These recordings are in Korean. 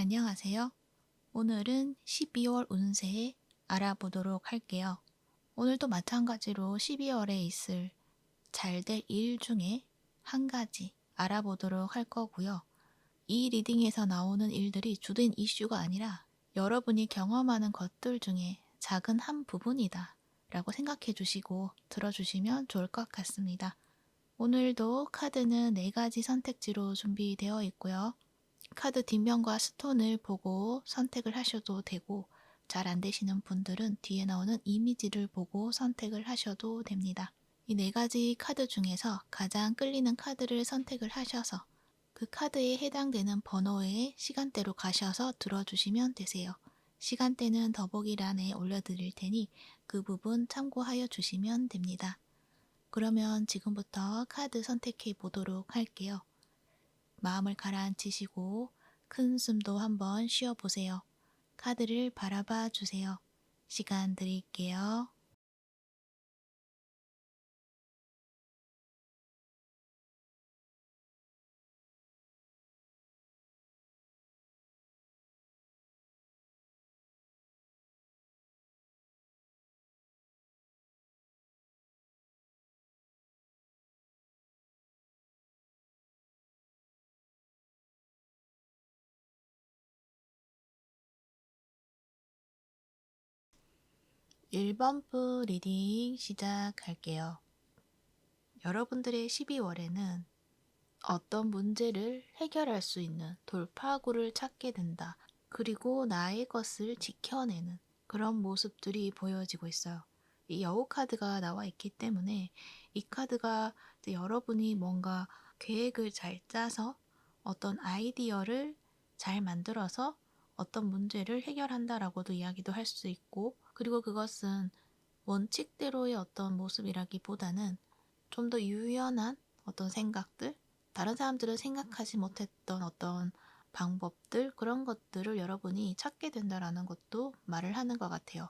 안녕하세요. 오늘은 12월 운세 알아보도록 할게요. 오늘도 마찬가지로 12월에 있을 잘 될 일 중에 한 가지 알아보도록 할 거고요. 이 리딩에서 나오는 일들이 주된 이슈가 아니라 여러분이 경험하는 것들 중에 작은 한 부분이다 라고 생각해 주시고 들어주시면 좋을 것 같습니다. 오늘도 카드는 4가지 선택지로 준비되어 있고요. 카드 뒷면과 스톤을 보고 선택을 하셔도 되고, 잘 안 되시는 분들은 뒤에 나오는 이미지를 보고 선택을 하셔도 됩니다. 이 4가지 카드 중에서 가장 끌리는 카드를 선택을 하셔서 그 카드에 해당되는 번호의 시간대로 가셔서 들어주시면 되세요. 시간대는 더보기란에 올려드릴 테니 그 부분 참고하여 주시면 됩니다. 그러면 지금부터 카드 선택해 보도록 할게요. 마음을 가라앉히시고 큰 숨도 한번 쉬어보세요. 카드를 바라봐 주세요. 시간 드릴게요. 1번부 리딩 시작할게요. 여러분들의 12월에는 어떤 문제를 해결할 수 있는 돌파구를 찾게 된다. 그리고 나의 것을 지켜내는 그런 모습들이 보여지고 있어요. 이 여우 카드가 나와 있기 때문에 이 카드가 여러분이 뭔가 계획을 잘 짜서 어떤 아이디어를 잘 만들어서 어떤 문제를 해결한다라고도 이야기도 할 수 있고, 그리고 그것은 원칙대로의 어떤 모습이라기보다는 좀 더 유연한 어떤 생각들, 다른 사람들은 생각하지 못했던 어떤 방법들, 그런 것들을 여러분이 찾게 된다라는 것도 말을 하는 것 같아요.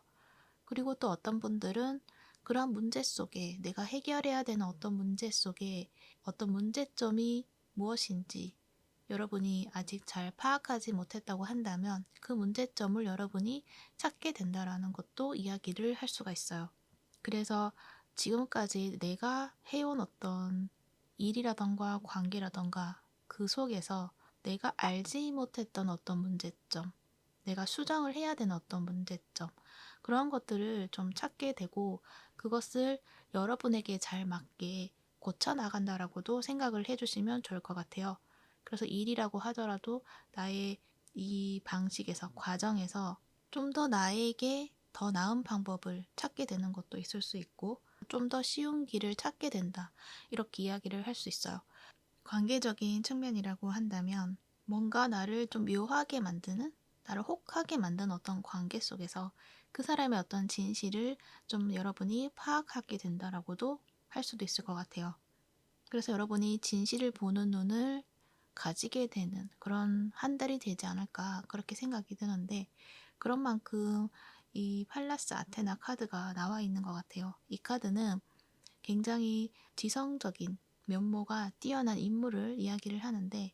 그리고 또 어떤 분들은 그런 문제 속에, 내가 해결해야 되는 어떤 문제 속에 어떤 문제점이 무엇인지 여러분이 아직 잘 파악하지 못했다고 한다면 그 문제점을 여러분이 찾게 된다라는 것도 이야기를 할 수가 있어요. 그래서 지금까지 내가 해온 어떤 일이라던가 관계라던가 그 속에서 내가 알지 못했던 어떤 문제점, 내가 수정을 해야 되는 어떤 문제점, 그런 것들을 좀 찾게 되고 그것을 여러분에게 잘 맞게 고쳐나간다라고도 생각을 해주시면 좋을 것 같아요. 그래서 일이라고 하더라도 나의 이 방식에서, 과정에서 좀 더 나에게 더 나은 방법을 찾게 되는 것도 있을 수 있고, 좀 더 쉬운 길을 찾게 된다. 이렇게 이야기를 할 수 있어요. 관계적인 측면이라고 한다면 뭔가 나를 좀 묘하게 만드는, 나를 혹하게 만드는 어떤 관계 속에서 그 사람의 어떤 진실을 좀 여러분이 파악하게 된다라고도 할 수도 있을 것 같아요. 그래서 여러분이 진실을 보는 눈을 가지게 되는 그런 한 달이 되지 않을까 그렇게 생각이 드는데, 그런 만큼 이 팔라스 아테나 카드가 나와 있는 것 같아요. 이 카드는 굉장히 지성적인 면모가 뛰어난 인물을 이야기를 하는데,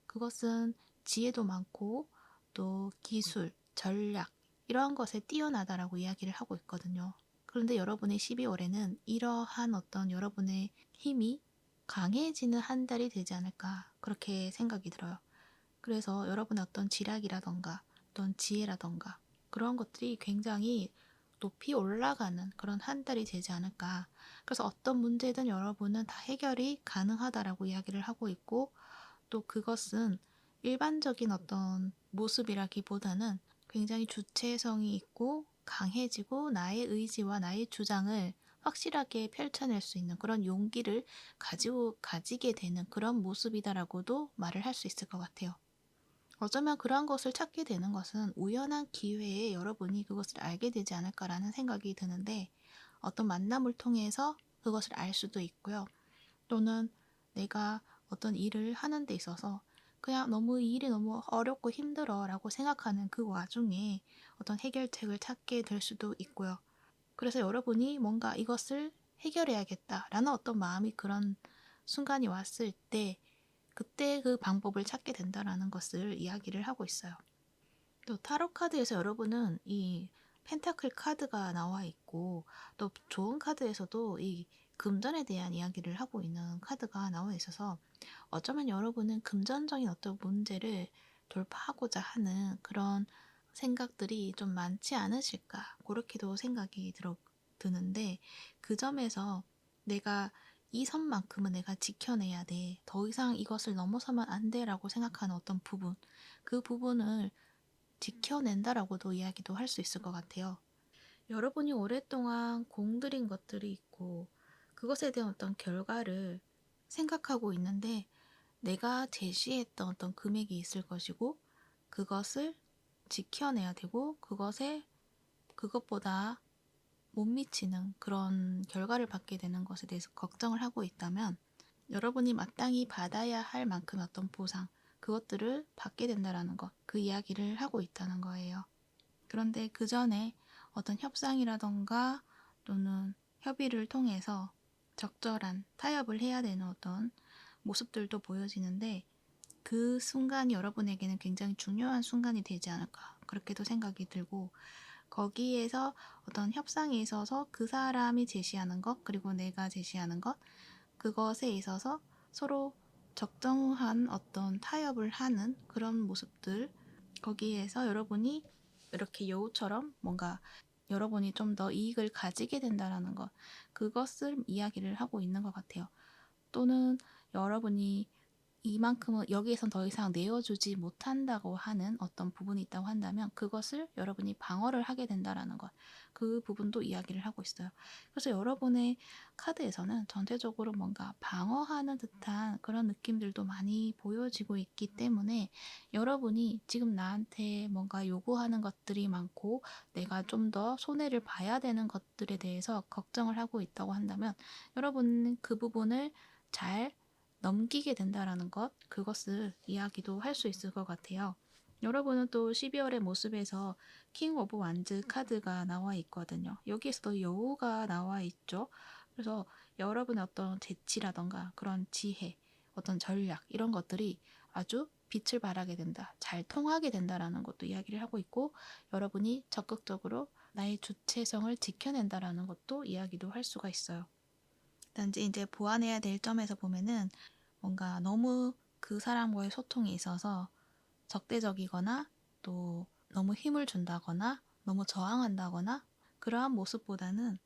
그것은 지혜도 많고 또 기술, 전략 이러한 것에 뛰어나다라고 이야기를 하고 있거든요. 그런데 여러분의 12월에는 이러한 어떤 여러분의 힘이 강해지는 한 달이 되지 않을까 그렇게 생각이 들어요. 그래서 여러분의 어떤 지략이라던가 어떤 지혜라던가 그런 것들이 굉장히 높이 올라가는 그런 한 달이 되지 않을까. 그래서 어떤 문제든 여러분은 다 해결이 가능하다라고 이야기를 하고 있고, 또 그것은 일반적인 어떤 모습이라기보다는 굉장히 주체성이 있고 강해지고 나의 의지와 나의 주장을 확실하게 펼쳐낼 수 있는 그런 용기를 가지게 되는 그런 모습이다라고도 말을 할 수 있을 것 같아요. 어쩌면 그러한 것을 찾게 되는 것은 우연한 기회에 여러분이 그것을 알게 되지 않을까라는 생각이 드는데, 어떤 만남을 통해서 그것을 알 수도 있고요. 또는 내가 어떤 일을 하는 데 있어서 그냥 너무 이 일이 너무 어렵고 힘들어 라고 생각하는 그 와중에 어떤 해결책을 찾게 될 수도 있고요. 그래서 여러분이 뭔가 이것을 해결해야겠다라는 어떤 마음이 그런 순간이 왔을 때 그때 그 방법을 찾게 된다라는 것을 이야기를 하고 있어요. 또 타로 카드에서 여러분은 이 펜타클 카드가 나와 있고 또 좋은 카드에서도 이 금전에 대한 이야기를 하고 있는 카드가 나와 있어서 어쩌면 여러분은 금전적인 어떤 문제를 돌파하고자 하는 그런 생각들이 좀 많지 않으실까 그렇게도 생각이 드는데 그 점에서 내가 이 선만큼은 내가 지켜내야 돼. 더 이상 이것을 넘어서면 안 돼라고 생각하는 어떤 부분, 그 부분을 지켜낸다라고도 이야기도 할 수 있을 것 같아요. 여러분이 오랫동안 공들인 것들이 있고 그것에 대한 어떤 결과를 생각하고 있는데 내가 제시했던 어떤 금액이 있을 것이고 그것을 지켜내야 되고 그것보다 못 미치는 그런 결과를 받게 되는 것에 대해서 걱정을 하고 있다면 여러분이 마땅히 받아야 할 만큼의 어떤 보상, 그것들을 받게 된다라는 것, 그 이야기를 하고 있다는 거예요. 그런데 그 전에 어떤 협상이라던가 또는 협의를 통해서 적절한 타협을 해야 되는 어떤 모습들도 보여지는데 그 순간이 여러분에게는 굉장히 중요한 순간이 되지 않을까 그렇게도 생각이 들고 거기에서 어떤 협상에 있어서 그 사람이 제시하는 것 그리고 내가 제시하는 것 그것에 있어서 서로 적정한 어떤 타협을 하는 그런 모습들 거기에서 여러분이 이렇게 여우처럼 뭔가 여러분이 좀 더 이익을 가지게 된다라는 것 그것을 이야기를 하고 있는 것 같아요. 또는 여러분이 이만큼은 여기에선 더 이상 내어주지 못한다고 하는 어떤 부분이 있다고 한다면 그것을 여러분이 방어를 하게 된다라는 것. 그 부분도 이야기를 하고 있어요. 그래서 여러분의 카드에서는 전체적으로 뭔가 방어하는 듯한 그런 느낌들도 많이 보여지고 있기 때문에 여러분이 지금 나한테 뭔가 요구하는 것들이 많고 내가 좀 더 손해를 봐야 되는 것들에 대해서 걱정을 하고 있다고 한다면 여러분은 그 부분을 잘 넘기게 된다라는 것, 그것을 이야기도 할 수 있을 것 같아요. 여러분은 또 12월의 모습에서 킹 오브 완즈 카드가 나와 있거든요. 여기에서도 여우가 나와 있죠. 그래서 여러분의 어떤 재치라던가 그런 지혜, 어떤 전략 이런 것들이 아주 빛을 발하게 된다, 잘 통하게 된다라는 것도 이야기를 하고 있고 여러분이 적극적으로 나의 주체성을 지켜낸다라는 것도 이야기도 할 수가 있어요. 단지 이제 보완해야 될 점에서 보면은 뭔가 너무 그 사람과의 소통에 있어서 적대적이거나 또 너무 힘을 준다거나 너무 저항한다거나 그러한 모습보다는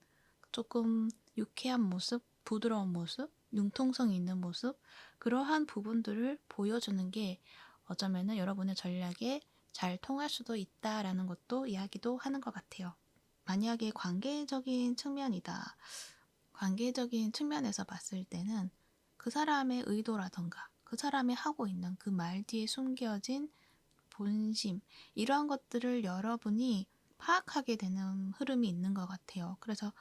조금 유쾌한 모습, 부드러운 모습, 융통성 있는 모습 그러한 부분들을 보여주는 게 어쩌면은 여러분의 전략에 잘 통할 수도 있다라는 것도 이야기도 하는 것 같아요. 만약에 관계적인 측면이다. 관계적인 측면에서 봤을 때는 그 사람의 의도라던가 그 사람이 하고 있는 그 말 뒤에 숨겨진 본심 이러한 것들을 여러분이 파악하게 되는 흐름이 있는 것 같아요. 그래서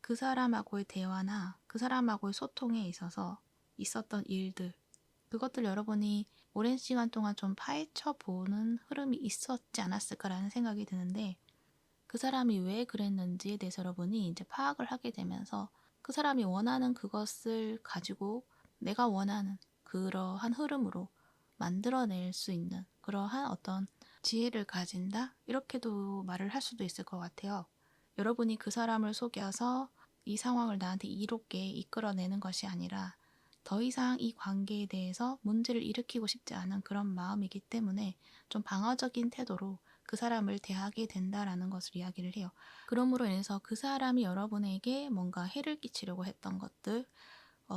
그 사람하고의 대화나 그 사람하고의 소통에 있어서 있었던 일들 그것들 여러분이 오랜 시간 동안 좀 파헤쳐 보는 흐름이 있었지 않았을까라는 생각이 드는데 그 사람이 왜 그랬는지에 대해서 여러분이 이제 파악을 하게 되면서 그 사람이 원하는 그것을 가지고 내가 원하는 그러한 흐름으로 만들어낼 수 있는 그러한 어떤 지혜를 가진다? 이렇게도 말을 할 수도 있을 것 같아요. 여러분이 그 사람을 속여서 이 상황을 나한테 이롭게 이끌어내는 것이 아니라 더 이상 이 관계에 대해서 문제를 일으키고 싶지 않은 그런 마음이기 때문에 좀 방어적인 태도로 그 사람을 대하게 된다라는 것을 이야기를 해요. 그러므로 인해서 그 사람이 여러분에게 뭔가 해를 끼치려고 했던 것들,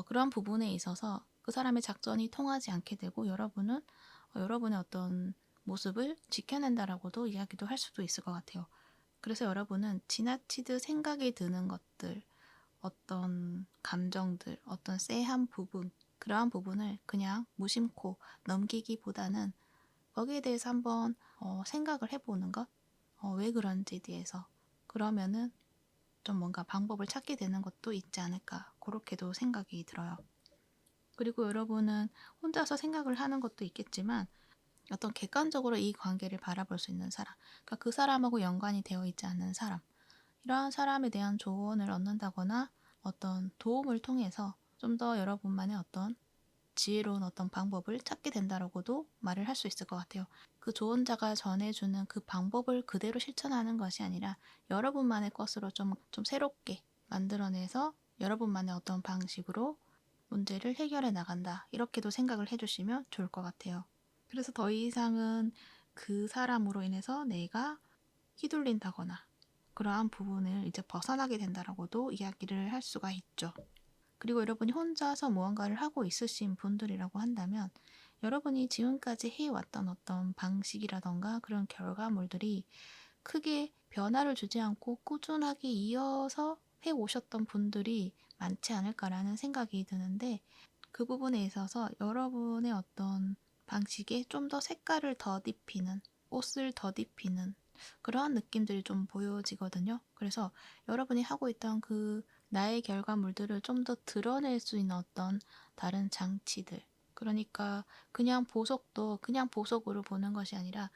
그런 부분에 있어서 그 사람의 작전이 통하지 않게 되고 여러분은 여러분의 어떤 모습을 지켜낸다라고도 이야기도 할 수도 있을 것 같아요. 그래서 여러분은 지나치듯 생각이 드는 것들, 어떤 감정들, 어떤 쎄한 부분, 그러한 부분을 그냥 무심코 넘기기보다는 거기에 대해서 한번 생각을 해보는 것, 왜 그런지에 대해서 그러면은 좀 뭔가 방법을 찾게 되는 것도 있지 않을까 그렇게도 생각이 들어요. 그리고 여러분은 혼자서 생각을 하는 것도 있겠지만 어떤 객관적으로 이 관계를 바라볼 수 있는 사람, 그러니까 그 사람하고 연관이 되어 있지 않는 사람, 이러한 사람에 대한 조언을 얻는다거나 어떤 도움을 통해서 좀 더 여러분만의 어떤 지혜로운 어떤 방법을 찾게 된다라고도 말을 할 수 있을 것 같아요. 그 조언자가 전해주는 그 방법을 그대로 실천하는 것이 아니라 여러분만의 것으로 좀 새롭게 만들어내서 여러분만의 어떤 방식으로 문제를 해결해 나간다. 이렇게도 생각을 해주시면 좋을 것 같아요. 그래서 더 이상은 그 사람으로 인해서 내가 휘둘린다거나 그러한 부분을 이제 벗어나게 된다라고도 이야기를 할 수가 있죠. 그리고 여러분이 혼자서 무언가를 하고 있으신 분들이라고 한다면 여러분이 지금까지 해왔던 어떤 방식이라던가 그런 결과물들이 크게 변화를 주지 않고 꾸준하게 이어서 해오셨던 분들이 많지 않을까라는 생각이 드는데 그 부분에 있어서 여러분의 어떤 방식에 좀 더 색깔을 더딥히는, 옷을 더딥히는 그러한 느낌들이 좀 보여지거든요. 그래서 여러분이 하고 있던 그 나의 결과물들을 좀 더 드러낼 수 있는 어떤 다른 장치들. 그러니까 그냥 보석도 그냥 보석으로 보는 것이 아니라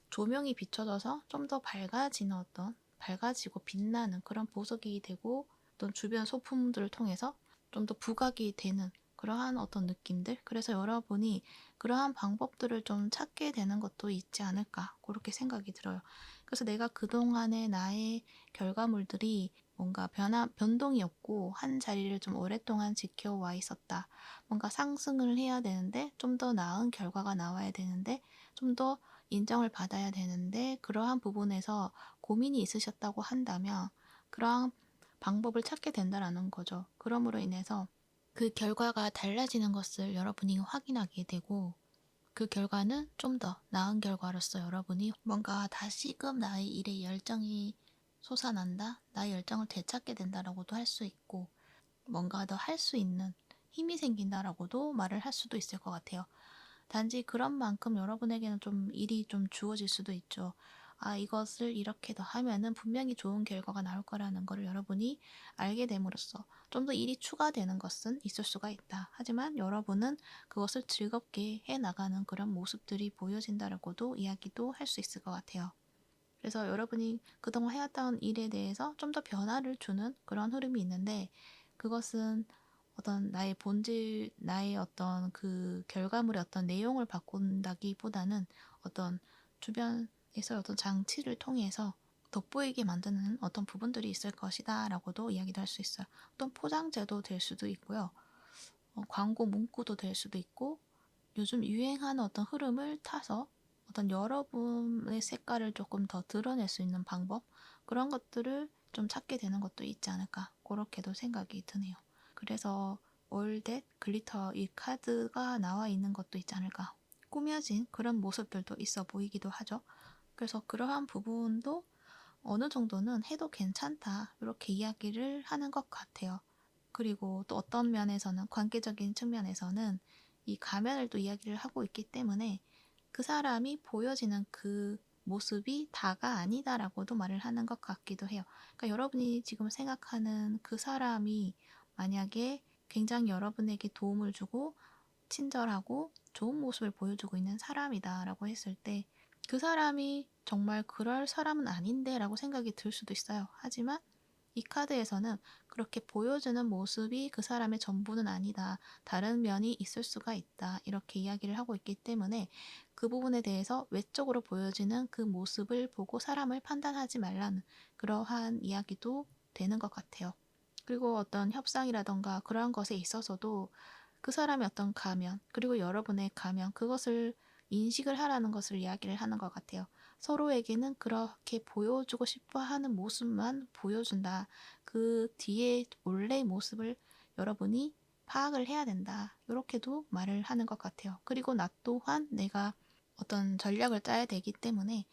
조명이 비춰져서 좀 더 밝아지는 어떤 밝아지고 빛나는 그런 보석이 되고 어떤 주변 소품들을 통해서 좀 더 부각이 되는 그러한 어떤 느낌들. 그래서 여러분이 그러한 방법들을 좀 찾게 되는 것도 있지 않을까 그렇게 생각이 들어요. 그래서 내가 그동안의 나의 결과물들이 뭔가 변동이 없고 한 자리를 좀 오랫동안 지켜와 있었다. 뭔가 상승을 해야 되는데 좀 더 나은 결과가 나와야 되는데 좀 더 인정을 받아야 되는데 그러한 부분에서 고민이 있으셨다고 한다면 그러한 방법을 찾게 된다라는 거죠. 그러므로 인해서 그 결과가 달라지는 것을 여러분이 확인하게 되고 그 결과는 좀 더 나은 결과로서 여러분이 뭔가 다시금 나의 일에 열정이 솟아난다? 나의 열정을 되찾게 된다라고도 할 수 있고 뭔가 더 할 수 있는 힘이 생긴다라고도 말을 할 수도 있을 것 같아요. 단지 그런 만큼 여러분에게는 좀 일이 좀 주어질 수도 있죠. 아, 이것을 이렇게 더 하면은 분명히 좋은 결과가 나올 거라는 것을 여러분이 알게 됨으로써 좀 더 일이 추가되는 것은 있을 수가 있다. 하지만 여러분은 그것을 즐겁게 해 나가는 그런 모습들이 보여진다라고도 이야기도 할 수 있을 것 같아요. 그래서 여러분이 그동안 해왔던 일에 대해서 좀 더 변화를 주는 그런 흐름이 있는데 그것은 어떤 나의 본질, 나의 어떤 그 결과물의 어떤 내용을 바꾼다기보다는 어떤 주변에서 어떤 장치를 통해서 돋보이게 만드는 어떤 부분들이 있을 것이다 라고도 이야기도 할 수 있어요. 어떤 포장재도 될 수도 있고요. 광고 문구도 될 수도 있고 요즘 유행하는 어떤 흐름을 타서 어떤 여러분의 색깔을 조금 더 드러낼 수 있는 방법 그런 것들을 좀 찾게 되는 것도 있지 않을까 그렇게도 생각이 드네요. 그래서 올댓 글리터 이 카드가 나와 있는 것도 있지 않을까 꾸며진 그런 모습들도 있어 보이기도 하죠. 그래서 그러한 부분도 어느 정도는 해도 괜찮다 이렇게 이야기를 하는 것 같아요. 그리고 또 어떤 면에서는 관계적인 측면에서는 이 가면을 또 이야기를 하고 있기 때문에 그 사람이 보여지는 그 모습이 다가 아니다라고도 말을 하는 것 같기도 해요. 그러니까 여러분이 지금 생각하는 그 사람이 만약에 굉장히 여러분에게 도움을 주고 친절하고 좋은 모습을 보여주고 있는 사람이다라고 했을 때 그 사람이 정말 그럴 사람은 아닌데 라고 생각이 들 수도 있어요. 하지만 이 카드에서는 그렇게 보여주는 모습이 그 사람의 전부는 아니다. 다른 면이 있을 수가 있다. 이렇게 이야기를 하고 있기 때문에 그 부분에 대해서 외적으로 보여지는 그 모습을 보고 사람을 판단하지 말라는 그러한 이야기도 되는 것 같아요. 그리고 어떤 협상이라던가 그러한 것에 있어서도 그 사람의 어떤 가면, 그리고 여러분의 가면, 그것을 인식을 하라는 것을 이야기를 하는 것 같아요. 서로에게는 그렇게 보여주고 싶어 하는 모습만 보여준다. 그 뒤에 원래의 모습을 여러분이 파악을 해야 된다. 이렇게도 말을 하는 것 같아요. 그리고 나 또한 내가 어떤 전략을 짜야 되기 때문에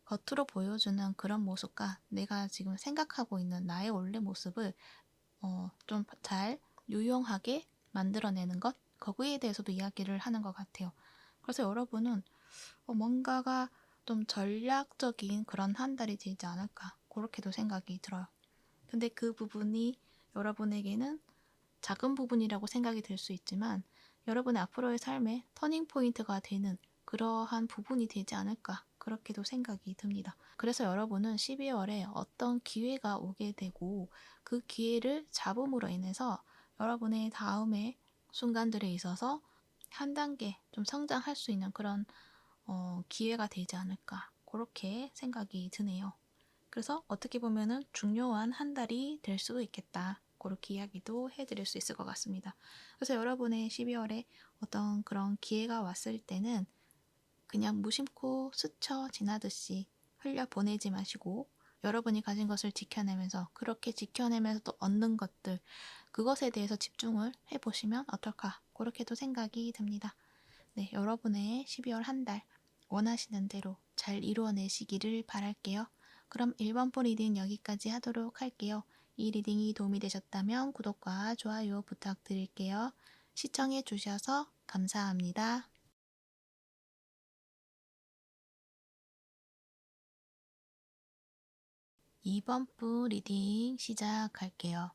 겉으로 보여주는 그런 모습과 내가 지금 생각하고 있는 나의 원래 모습을 좀 잘 유용하게 만들어내는 것, 거기에 대해서도 이야기를 하는 것 같아요. 그래서 여러분은 뭔가가 좀 전략적인 그런 한 달이 되지 않을까 그렇게도 생각이 들어요. 근데 그 부분이 여러분에게는 작은 부분이라고 생각이 들 수 있지만 여러분의 앞으로의 삶의 터닝 포인트가 되는 그러한 부분이 되지 않을까 그렇게도 생각이 듭니다. 그래서 여러분은 12월에 어떤 기회가 오게 되고 그 기회를 잡음으로 인해서 여러분의 다음의 순간들에 있어서 한 단계 좀 성장할 수 있는 그런 기회가 되지 않을까 그렇게 생각이 드네요. 그래서 어떻게 보면은 중요한 한 달이 될 수도 있겠다. 그렇게 이야기도 해드릴 수 있을 것 같습니다. 그래서 여러분의 12월에 어떤 그런 기회가 왔을 때는 그냥 무심코 스쳐 지나듯이 흘려보내지 마시고 여러분이 가진 것을 지켜내면서 그렇게 지켜내면서 또 얻는 것들 그것에 대해서 집중을 해보시면 어떨까 그렇게도 생각이 듭니다. 네, 여러분의 12월 한 달 원하시는 대로 잘 이루어내시기를 바랄게요. 그럼 1번포 리딩 여기까지 하도록 할게요. 이 리딩이 도움이 되셨다면 구독과 좋아요 부탁드릴게요. 시청해 주셔서 감사합니다. 2번포 리딩 시작할게요.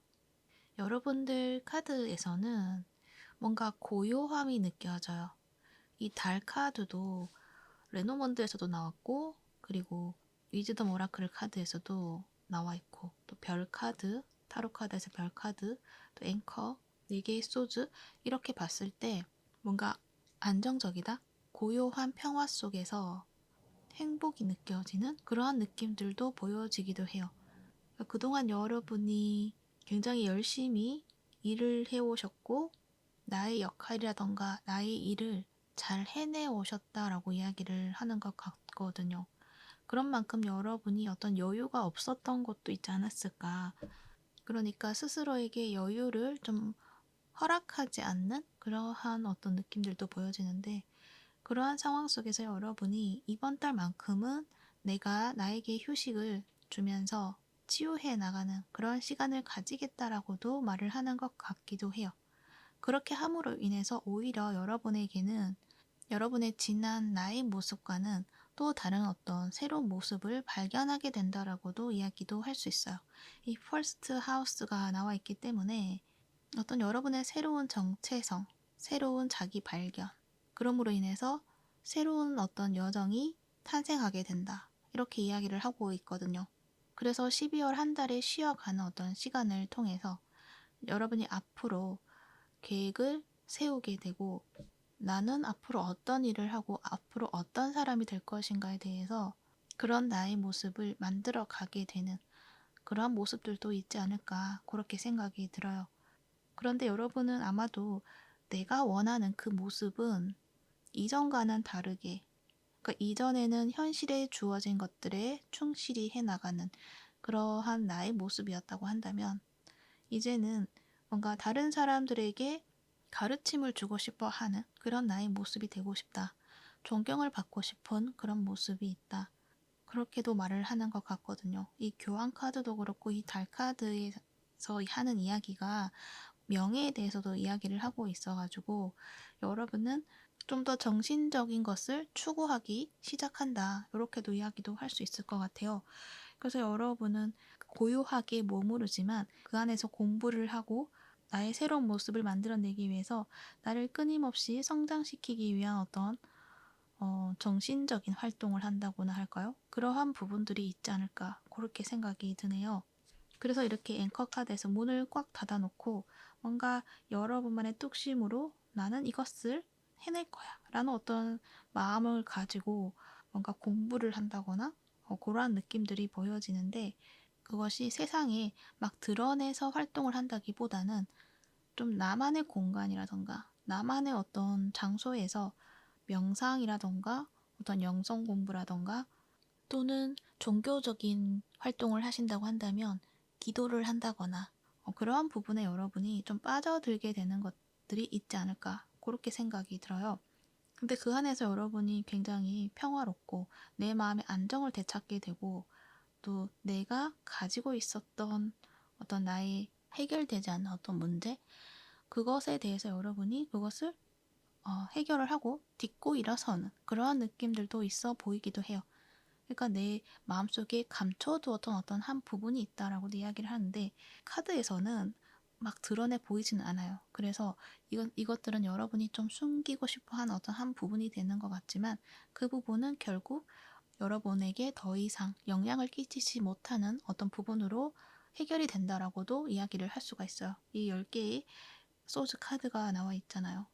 여러분들 카드에서는 뭔가 고요함이 느껴져요. 이 달 카드도 레노먼드에서도 나왔고 그리고 위즈덤 오라클 카드에서도 나와 있고 또 별 카드, 타로 카드에서 별 카드, 또 앵커, 4개의 소즈 이렇게 봤을 때 뭔가 안정적이다? 고요한 평화 속에서 행복이 느껴지는 그러한 느낌들도 보여지기도 해요. 그동안 여러분이 굉장히 열심히 일을 해오셨고 나의 역할이라던가 나의 일을 잘 해내 오셨다라고 이야기를 하는 것 같거든요. 그런 만큼 여러분이 어떤 여유가 없었던 것도 있지 않았을까. 그러니까 스스로에게 여유를 좀 허락하지 않는 그러한 어떤 느낌들도 보여지는데 그러한 상황 속에서 여러분이 이번 달만큼은 내가 나에게 휴식을 주면서 치유해 나가는 그런 시간을 가지겠다라고도 말을 하는 것 같기도 해요. 그렇게 함으로 인해서 오히려 여러분에게는 여러분의 지난 나의 모습과는 또 다른 어떤 새로운 모습을 발견하게 된다라고도 이야기도 할 수 있어요. 이 퍼스트 하우스가 나와 있기 때문에 어떤 여러분의 새로운 정체성, 새로운 자기 발견, 그럼으로 인해서 새로운 어떤 여정이 탄생하게 된다. 이렇게 이야기를 하고 있거든요. 그래서 12월 한 달에 쉬어가는 어떤 시간을 통해서 여러분이 앞으로 계획을 세우게 되고 나는 앞으로 어떤 일을 하고 앞으로 어떤 사람이 될 것인가에 대해서 그런 나의 모습을 만들어 가게 되는 그러한 모습들도 있지 않을까 그렇게 생각이 들어요. 그런데 여러분은 아마도 내가 원하는 그 모습은 이전과는 다르게 그러니까 이전에는 현실에 주어진 것들에 충실히 해나가는 그러한 나의 모습이었다고 한다면 이제는 뭔가 다른 사람들에게 가르침을 주고 싶어 하는 그런 나의 모습이 되고 싶다. 존경을 받고 싶은 그런 모습이 있다. 그렇게도 말을 하는 것 같거든요. 이 교환 카드도 그렇고 이 달 카드에서 하는 이야기가 명예에 대해서도 이야기를 하고 있어가지고 여러분은 좀 더 정신적인 것을 추구하기 시작한다. 이렇게도 이야기도 할 수 있을 것 같아요. 그래서 여러분은 고요하게 머무르지만 그 안에서 공부를 하고 나의 새로운 모습을 만들어내기 위해서 나를 끊임없이 성장시키기 위한 어떤 정신적인 활동을 한다고나 할까요? 그러한 부분들이 있지 않을까 그렇게 생각이 드네요. 그래서 이렇게 앵커 카드에서 문을 꽉 닫아놓고 뭔가 여러분만의 뚝심으로 나는 이것을 해낼 거야 라는 어떤 마음을 가지고 뭔가 공부를 한다거나 그러한 느낌들이 보여지는데 그것이 세상에 막 드러내서 활동을 한다기보다는 좀 나만의 공간이라던가 나만의 어떤 장소에서 명상이라던가 어떤 영성 공부라던가 또는 종교적인 활동을 하신다고 한다면 기도를 한다거나 그러한 부분에 여러분이 좀 빠져들게 되는 것들이 있지 않을까 그렇게 생각이 들어요. 근데 그 안에서 여러분이 굉장히 평화롭고 내 마음의 안정을 되찾게 되고 또 내가 가지고 있었던 어떤 나의 해결되지 않는 어떤 문제 그것에 대해서 여러분이 그것을 해결을 하고 딛고 일어서는 그러한 느낌들도 있어 보이기도 해요. 그러니까 내 마음속에 감춰두었던 어떤 한 부분이 있다라고도 이야기를 하는데 카드에서는 막 드러내 보이지는 않아요. 그래서 이것들은 여러분이 좀 숨기고 싶어 하는 어떤 한 부분이 되는 것 같지만 그 부분은 결국 여러분에게 더 이상 영향을 끼치지 못하는 어떤 부분으로 해결이 된다라고도 이야기를 할 수가 있어요. 이 10개의 소즈 카드가 나와 있잖아요.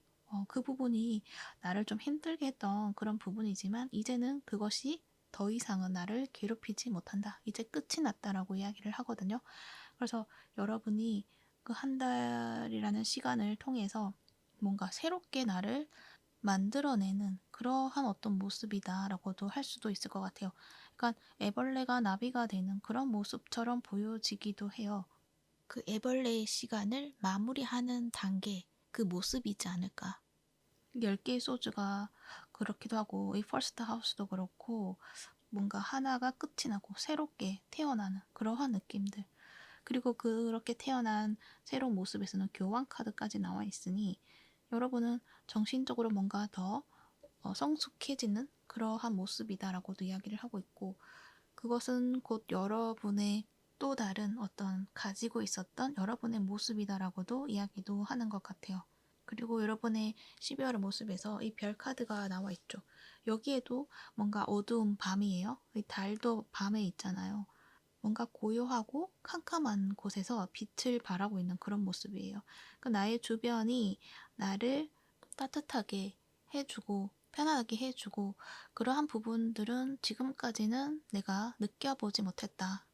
그 부분이 나를 좀 힘들게 했던 그런 부분이지만 이제는 그것이 더 이상은 나를 괴롭히지 못한다. 이제 끝이 났다라고 이야기를 하거든요. 그래서 여러분이 그 한 달이라는 시간을 통해서 뭔가 새롭게 나를 만들어내는 그러한 어떤 모습이다라고도 할 수도 있을 것 같아요. 그러니까 애벌레가 나비가 되는 그런 모습처럼 보여지기도 해요. 그 애벌레의 시간을 마무리하는 단계, 그 모습이지 않을까. 10개의 소주가 그렇기도 하고 이 퍼스트 하우스도 그렇고 뭔가 하나가 끝이 나고 새롭게 태어나는 그러한 느낌들. 그리고 그렇게 태어난 새로운 모습에서는 교환 카드까지 나와 있으니 여러분은 정신적으로 뭔가 더 성숙해지는 그러한 모습이다라고도 이야기를 하고 있고 그것은 곧 여러분의 또 다른 어떤 가지고 있었던 여러분의 모습이다라고도 이야기도 하는 것 같아요. 그리고 여러분의 12월의 모습에서 이 별 카드가 나와 있죠. 여기에도 뭔가 어두운 밤이에요. 이 달도 밤에 있잖아요. 뭔가 고요하고 캄캄한 곳에서 빛을 발하고 있는 그런 모습이에요. 그러니까 나의 주변이 나를 따뜻하게 해주고 편안하게 해주고 그러한 부분들은 지금까지는 내가 느껴보지 못했다.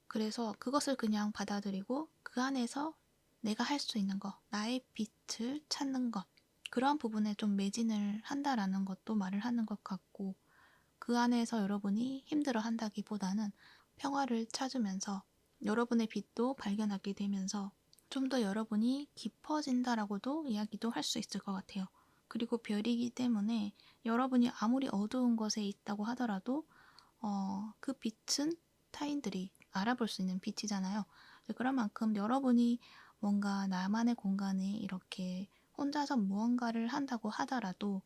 그래서 그것을 그냥 받아들이고 그 안에서 내가 할 수 있는 것, 나의 빛을 찾는 것, 그러한 부분에 좀 매진을 한다라는 것도 말을 하는 것 같고 그 안에서 여러분이 힘들어 한다기보다는 평화를 찾으면서 여러분의 빛도 발견하게 되면서 좀 더 여러분이 깊어진다라고도 이야기도 할 수 있을 것 같아요. 그리고 별이기 때문에 여러분이 아무리 어두운 곳에 있다고 하더라도 그 빛은 타인들이 알아볼 수 있는 빛이잖아요. 그런 만큼 여러분이 뭔가 나만의 공간에 이렇게 혼자서 무언가를 한다고 하더라도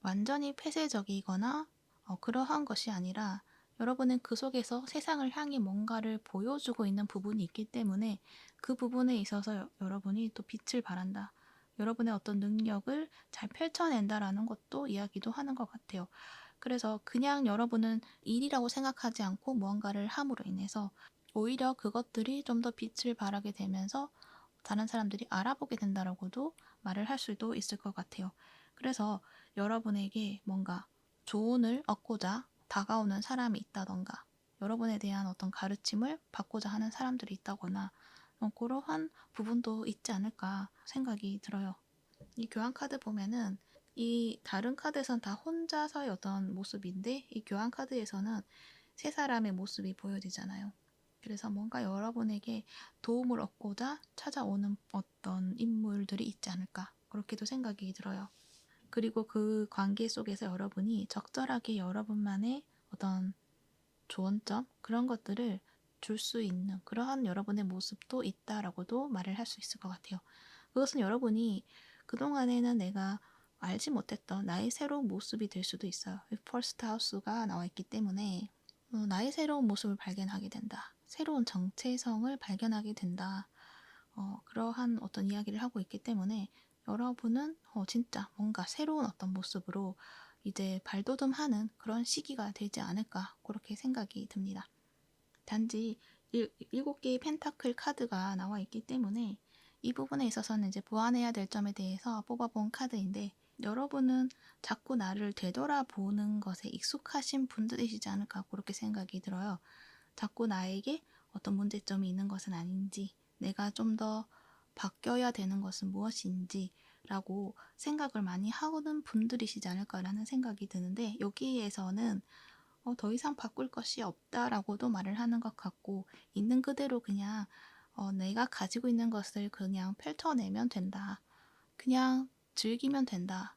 완전히 폐쇄적이거나 그러한 것이 아니라 여러분은 그 속에서 세상을 향해 뭔가를 보여주고 있는 부분이 있기 때문에 그 부분에 있어서 여러분이 또 빛을 발한다. 여러분의 어떤 능력을 잘 펼쳐낸다라는 것도 이야기도 하는 것 같아요. 그래서 그냥 여러분은 일이라고 생각하지 않고 무언가를 함으로 인해서 오히려 그것들이 좀 더 빛을 발하게 되면서 다른 사람들이 알아보게 된다라고도 말을 할 수도 있을 것 같아요. 그래서 여러분에게 뭔가 조언을 얻고자 다가오는 사람이 있다던가 여러분에 대한 어떤 가르침을 받고자 하는 사람들이 있다거나 그러한 부분도 있지 않을까 생각이 들어요. 이 교환 카드 보면은 이 다른 카드에선 다 혼자서의 어떤 모습인데 이 교환 카드에서는 세 사람의 모습이 보여지잖아요. 그래서 뭔가 여러분에게 도움을 얻고자 찾아오는 어떤 인물들이 있지 않을까 그렇게도 생각이 들어요. 그리고 그 관계 속에서 여러분이 적절하게 여러분만의 어떤 조언점 그런 것들을 줄 수 있는 그러한 여러분의 모습도 있다라고도 말을 할 수 있을 것 같아요. 그것은 여러분이 그동안에는 내가 알지 못했던 나의 새로운 모습이 될 수도 있어요. 퍼스트 하우스가 나와 있기 때문에 나의 새로운 모습을 발견하게 된다. 새로운 정체성을 발견하게 된다. 그러한 어떤 이야기를 하고 있기 때문에 여러분은 진짜 뭔가 새로운 어떤 모습으로 이제 발돋움하는 그런 시기가 되지 않을까 그렇게 생각이 듭니다. 단지 7개의 펜타클 카드가 나와 있기 때문에 이 부분에 있어서는 이제 보완해야 될 점에 대해서 뽑아본 카드인데 여러분은 자꾸 나를 되돌아보는 것에 익숙하신 분들이시지 않을까 그렇게 생각이 들어요. 자꾸 나에게 어떤 문제점이 있는 것은 아닌지 내가 좀 더 바뀌어야 되는 것은 무엇인지 라고 생각을 많이 하는 분들이시지 않을까라는 생각이 드는데 여기에서는 더 이상 바꿀 것이 없다라고도 말을 하는 것 같고 있는 그대로 그냥 내가 가지고 있는 것을 그냥 펼쳐내면 된다. 그냥 즐기면 된다.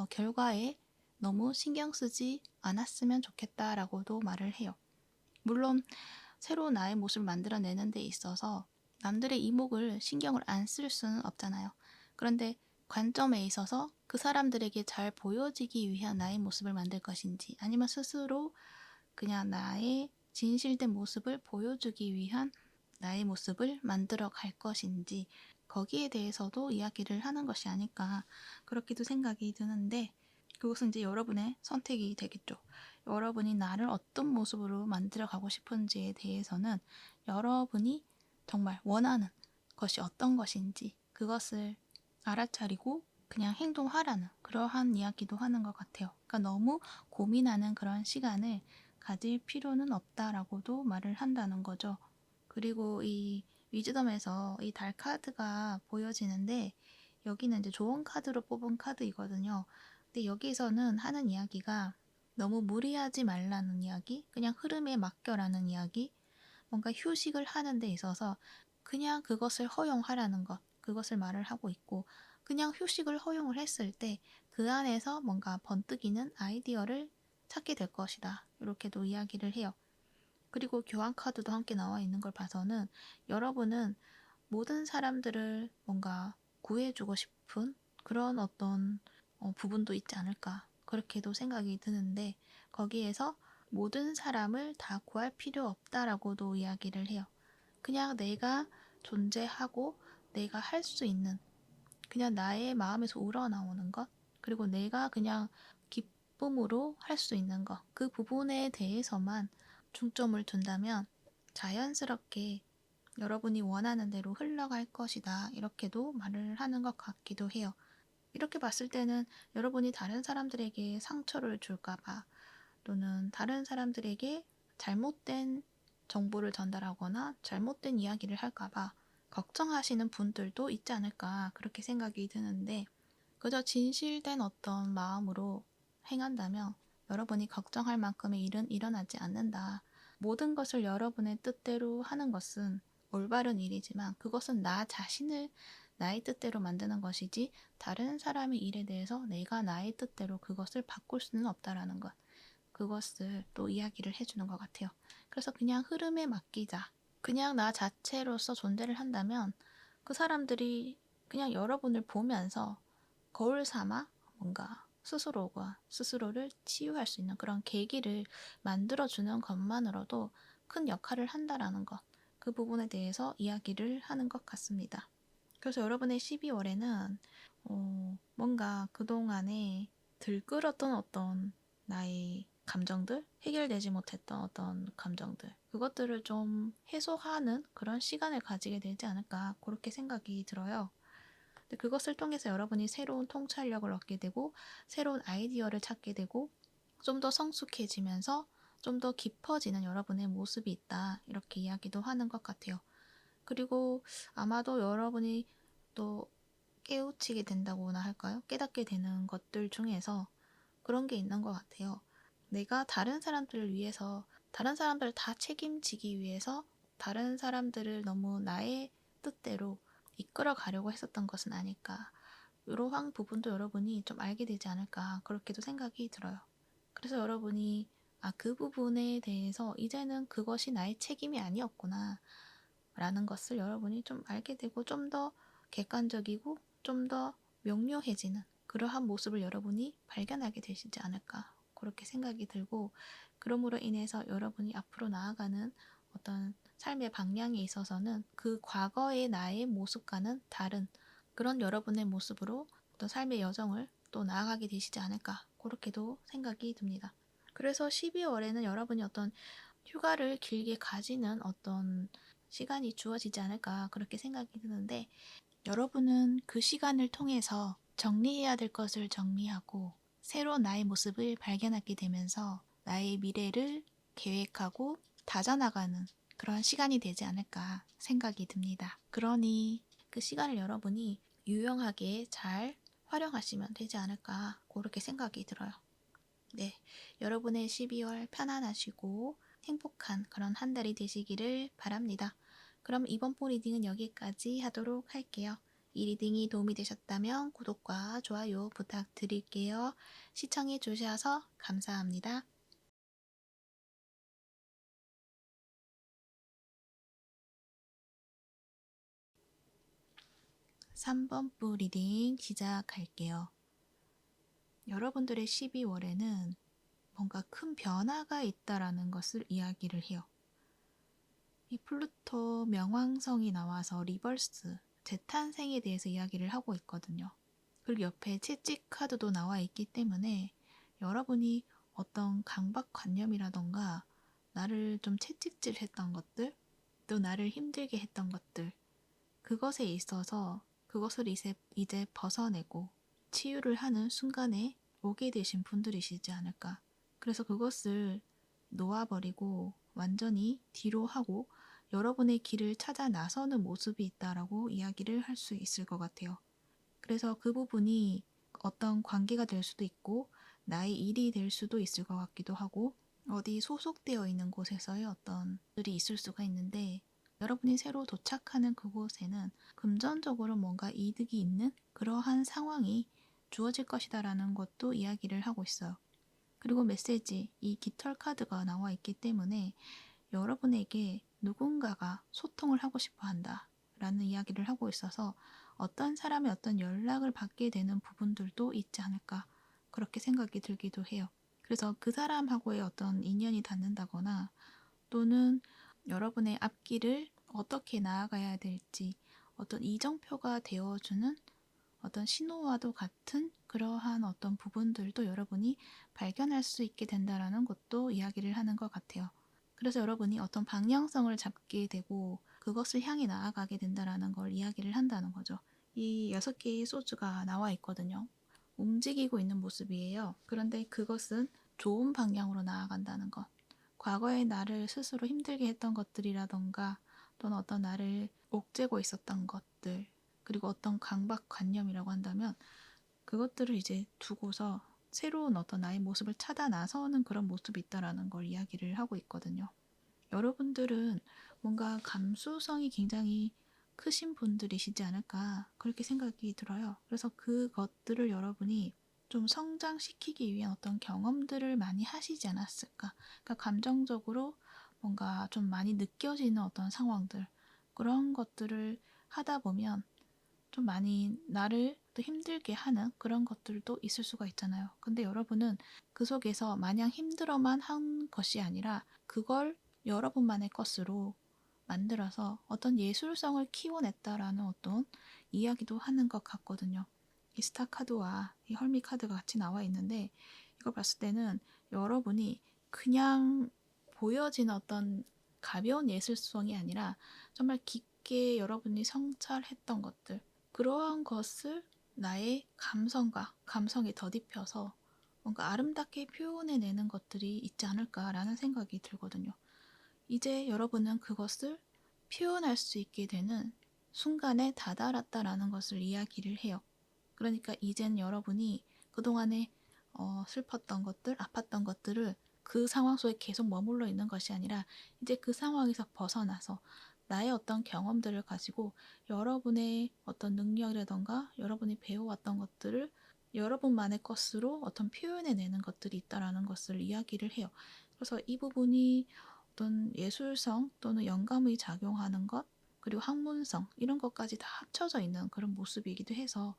결과에 너무 신경 쓰지 않았으면 좋겠다라고도 말을 해요. 물론 새로운 나의 모습을 만들어내는 데 있어서 남들의 이목을 신경을 안 쓸 수는 없잖아요. 그런데 관점에 있어서 그 사람들에게 잘 보여지기 위한 나의 모습을 만들 것인지 아니면 스스로 그냥 나의 진실된 모습을 보여주기 위한 나의 모습을 만들어 갈 것인지 거기에 대해서도 이야기를 하는 것이 아닐까 그렇게도 생각이 드는데 그것은 이제 여러분의 선택이 되겠죠. 여러분이 나를 어떤 모습으로 만들어 가고 싶은지에 대해서는 여러분이 정말 원하는 것이 어떤 것인지 그것을 알아차리고 그냥 행동하라는 그러한 이야기도 하는 것 같아요. 그러니까 너무 고민하는 그런 시간을 가질 필요는 없다라고도 말을 한다는 거죠. 그리고 이 위즈덤에서 이 달 카드가 보여지는데 여기는 이제 좋은 카드로 뽑은 카드이거든요. 근데 여기서는 하는 이야기가 너무 무리하지 말라는 이야기, 그냥 흐름에 맡겨라는 이야기, 뭔가 휴식을 하는 데 있어서 그냥 그것을 허용하라는 것, 그것을 말을 하고 있고, 그냥 휴식을 허용을 했을 때 그 안에서 뭔가 번뜩이는 아이디어를 찾게 될 것이다. 이렇게도 이야기를 해요. 그리고 교환 카드도 함께 나와 있는 걸 봐서는 여러분은 모든 사람들을 뭔가 구해주고 싶은 그런 어떤 부분도 있지 않을까. 그렇게도 생각이 드는데 거기에서 모든 사람을 다 구할 필요 없다라고도 이야기를 해요. 그냥 내가 존재하고 내가 할 수 있는 그냥 나의 마음에서 우러나오는 것 그리고 내가 그냥 기쁨으로 할 수 있는 것 그 부분에 대해서만 중점을 둔다면 자연스럽게 여러분이 원하는 대로 흘러갈 것이다. 이렇게도 말을 하는 것 같기도 해요. 이렇게 봤을 때는 여러분이 다른 사람들에게 상처를 줄까봐 또는 다른 사람들에게 잘못된 정보를 전달하거나 잘못된 이야기를 할까봐 걱정하시는 분들도 있지 않을까 그렇게 생각이 드는데 그저 진실된 어떤 마음으로 행한다면 여러분이 걱정할 만큼의 일은 일어나지 않는다. 모든 것을 여러분의 뜻대로 하는 것은 올바른 일이지만 그것은 나 자신을 나의 뜻대로 만드는 것이지 다른 사람의 일에 대해서 내가 나의 뜻대로 그것을 바꿀 수는 없다라는 것. 그것을 또 이야기를 해주는 것 같아요. 그래서 그냥 흐름에 맡기자. 그냥 나 자체로서 존재를 한다면 그 사람들이 그냥 여러분을 보면서 거울 삼아 뭔가 스스로가 스스로를 치유할 수 있는 그런 계기를 만들어주는 것만으로도 큰 역할을 한다라는 것. 그 부분에 대해서 이야기를 하는 것 같습니다. 그래서 여러분의 12월에는 뭔가 그동안에 들끓었던 어떤 나의 감정들, 해결되지 못했던 어떤 감정들, 그것들을 좀 해소하는 그런 시간을 가지게 되지 않을까 그렇게 생각이 들어요. 근데 그것을 통해서 여러분이 새로운 통찰력을 얻게 되고 새로운 아이디어를 찾게 되고 좀 더 성숙해지면서 좀 더 깊어지는 여러분의 모습이 있다. 이렇게 이야기도 하는 것 같아요. 그리고 아마도 여러분이 또 깨우치게 된다고나 할까요? 깨닫게 되는 것들 중에서 그런 게 있는 것 같아요. 내가 다른 사람들을 위해서, 다른 사람들을 다 책임지기 위해서 다른 사람들을 너무 나의 뜻대로 이끌어 가려고 했었던 것은 아닐까. 이러한 부분도 여러분이 좀 알게 되지 않을까. 그렇게도 생각이 들어요. 그래서 여러분이 그 부분에 대해서 이제는 그것이 나의 책임이 아니었구나. 라는 것을 여러분이 좀 알게 되고 좀 더 객관적이고 좀 더 명료해지는 그러한 모습을 여러분이 발견하게 되시지 않을까 그렇게 생각이 들고 그러므로 인해서 여러분이 앞으로 나아가는 어떤 삶의 방향에 있어서는 그 과거의 나의 모습과는 다른 그런 여러분의 모습으로 어떤 삶의 여정을 또 나아가게 되시지 않을까 그렇게도 생각이 듭니다. 그래서 12월에는 여러분이 어떤 휴가를 길게 가지는 어떤 시간이 주어지지 않을까 그렇게 생각이 드는데 여러분은 그 시간을 통해서 정리해야 될 것을 정리하고 새로운 나의 모습을 발견하게 되면서 나의 미래를 계획하고 다져나가는 그런 시간이 되지 않을까 생각이 듭니다. 그러니 그 시간을 여러분이 유용하게 잘 활용하시면 되지 않을까 그렇게 생각이 들어요. 네, 여러분의 12월 편안하시고 행복한 그런 한 달이 되시기를 바랍니다. 그럼 이번 보 리딩은 여기까지 하도록 할게요. 이 리딩이 도움이 되셨다면 구독과 좋아요 부탁드릴게요. 시청해 주셔서 감사합니다. 3번 보 리딩 시작할게요. 여러분들의 12월에는 뭔가 큰 변화가 있다라는 것을 이야기를 해요. 이 플루토 명왕성이 나와서 리버스, 재탄생에 대해서 이야기를 하고 있거든요. 그리고 옆에 채찍 카드도 나와 있기 때문에 여러분이 어떤 강박관념이라던가 나를 좀 채찍질 했던 것들, 또 나를 힘들게 했던 것들, 그것에 있어서 그것을 이제 벗어내고 치유를 하는 순간에 오게 되신 분들이시지 않을까. 그래서 그것을 놓아버리고 완전히 뒤로 하고 여러분의 길을 찾아 나서는 모습이 있다라고 이야기를 할 수 있을 것 같아요. 그래서 그 부분이 어떤 관계가 될 수도 있고 나의 일이 될 수도 있을 것 같기도 하고 어디 소속되어 있는 곳에서의 어떤 일이 있을 수가 있는데 여러분이 새로 도착하는 그곳에는 금전적으로 뭔가 이득이 있는 그러한 상황이 주어질 것이다라는 것도 이야기를 하고 있어요. 그리고 메시지, 이 깃털 카드가 나와 있기 때문에 여러분에게 누군가가 소통을 하고 싶어 한다 라는 이야기를 하고 있어서 어떤 사람의 어떤 연락을 받게 되는 부분들도 있지 않을까 그렇게 생각이 들기도 해요. 그래서 그 사람하고의 어떤 인연이 닿는다거나 또는 여러분의 앞길을 어떻게 나아가야 될지 어떤 이정표가 되어주는 어떤 신호와도 같은 그러한 어떤 부분들도 여러분이 발견할 수 있게 된다라는 것도 이야기를 하는 것 같아요. 그래서 여러분이 어떤 방향성을 잡게 되고 그것을 향해 나아가게 된다라는 걸 이야기를 한다는 거죠. 이 6개의 소주가 나와 있거든요. 움직이고 있는 모습이에요. 그런데 그것은 좋은 방향으로 나아간다는 것. 과거에 나를 스스로 힘들게 했던 것들이라던가 또는 어떤 나를 옥죄고 있었던 것들 그리고 어떤 강박관념이라고 한다면 그것들을 이제 두고서 새로운 어떤 나의 모습을 찾아 나서는 그런 모습이 있다라는 걸 이야기를 하고 있거든요. 여러분들은 뭔가 감수성이 굉장히 크신 분들이시지 않을까 그렇게 생각이 들어요. 그래서 그것들을 여러분이 좀 성장시키기 위한 어떤 경험들을 많이 하시지 않았을까. 그러니까 감정적으로 뭔가 좀 많이 느껴지는 어떤 상황들 그런 것들을 하다 보면 좀 많이 나를 또 힘들게 하는 그런 것들도 있을 수가 있잖아요. 근데 여러분은 그 속에서 마냥 힘들어만 한 것이 아니라 그걸 여러분만의 것으로 만들어서 어떤 예술성을 키워냈다라는 어떤 이야기도 하는 것 같거든요. 이 스타 카드와 이 헐미 카드가 같이 나와 있는데 이걸 봤을 때는 여러분이 그냥 보여지는 어떤 가벼운 예술성이 아니라 정말 깊게 여러분이 성찰했던 것들 그러한 것을 나의 감성과 감성에 덧입혀서 뭔가 아름답게 표현해내는 것들이 있지 않을까라는 생각이 들거든요. 이제 여러분은 그것을 표현할 수 있게 되는 순간에 다다랐다라는 것을 이야기를 해요. 그러니까 이젠 여러분이 그동안에 슬펐던 것들, 아팠던 것들을 그 상황 속에 계속 머물러 있는 것이 아니라 이제 그 상황에서 벗어나서 나의 어떤 경험들을 가지고 여러분의 어떤 능력이라던가 여러분이 배워왔던 것들을 여러분만의 것으로 어떤 표현해내는 것들이 있다라는 것을 이야기를 해요. 그래서 이 부분이 어떤 예술성 또는 영감이 작용하는 것 그리고 학문성 이런 것까지 다 합쳐져 있는 그런 모습이기도 해서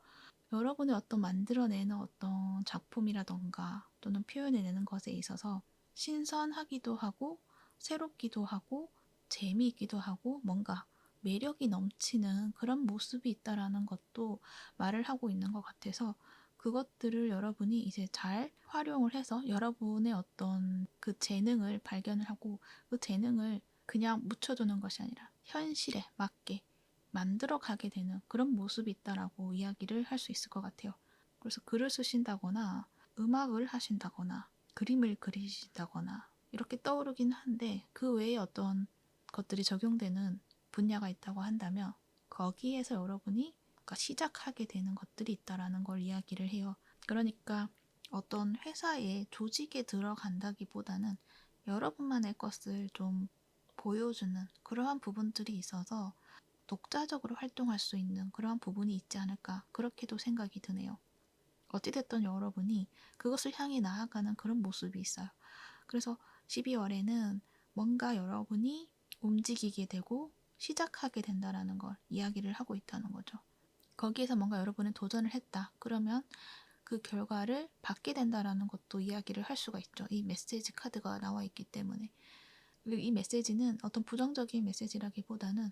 여러분의 어떤 만들어내는 어떤 작품이라던가 또는 표현해내는 것에 있어서 신선하기도 하고 새롭기도 하고 재미있기도 하고 뭔가 매력이 넘치는 그런 모습이 있다라는 것도 말을 하고 있는 것 같아서 그것들을 여러분이 이제 잘 활용을 해서 여러분의 어떤 그 재능을 발견을 하고 그 재능을 그냥 묻혀두는 것이 아니라 현실에 맞게 만들어 가게 되는 그런 모습이 있다라고 이야기를 할 수 있을 것 같아요. 그래서 글을 쓰신다거나 음악을 하신다거나 그림을 그리신다거나 이렇게 떠오르긴 한데 그 외에 어떤 것들이 적용되는 분야가 있다고 한다면 거기에서 여러분이 시작하게 되는 것들이 있다라는 걸 이야기를 해요. 그러니까 어떤 회사의 조직에 들어간다기보다는 여러분만의 것을 좀 보여주는 그러한 부분들이 있어서 독자적으로 활동할 수 있는 그러한 부분이 있지 않을까 그렇게도 생각이 드네요. 어찌됐든 여러분이 그것을 향해 나아가는 그런 모습이 있어요. 그래서 12월에는 뭔가 여러분이 움직이게 되고 시작하게 된다라는 걸 이야기를 하고 있다는 거죠. 거기에서 뭔가 여러분은 도전을 했다. 그러면 그 결과를 받게 된다라는 것도 이야기를 할 수가 있죠. 이 메시지 카드가 나와 있기 때문에. 그리고 이 메시지는 어떤 부정적인 메시지라기보다는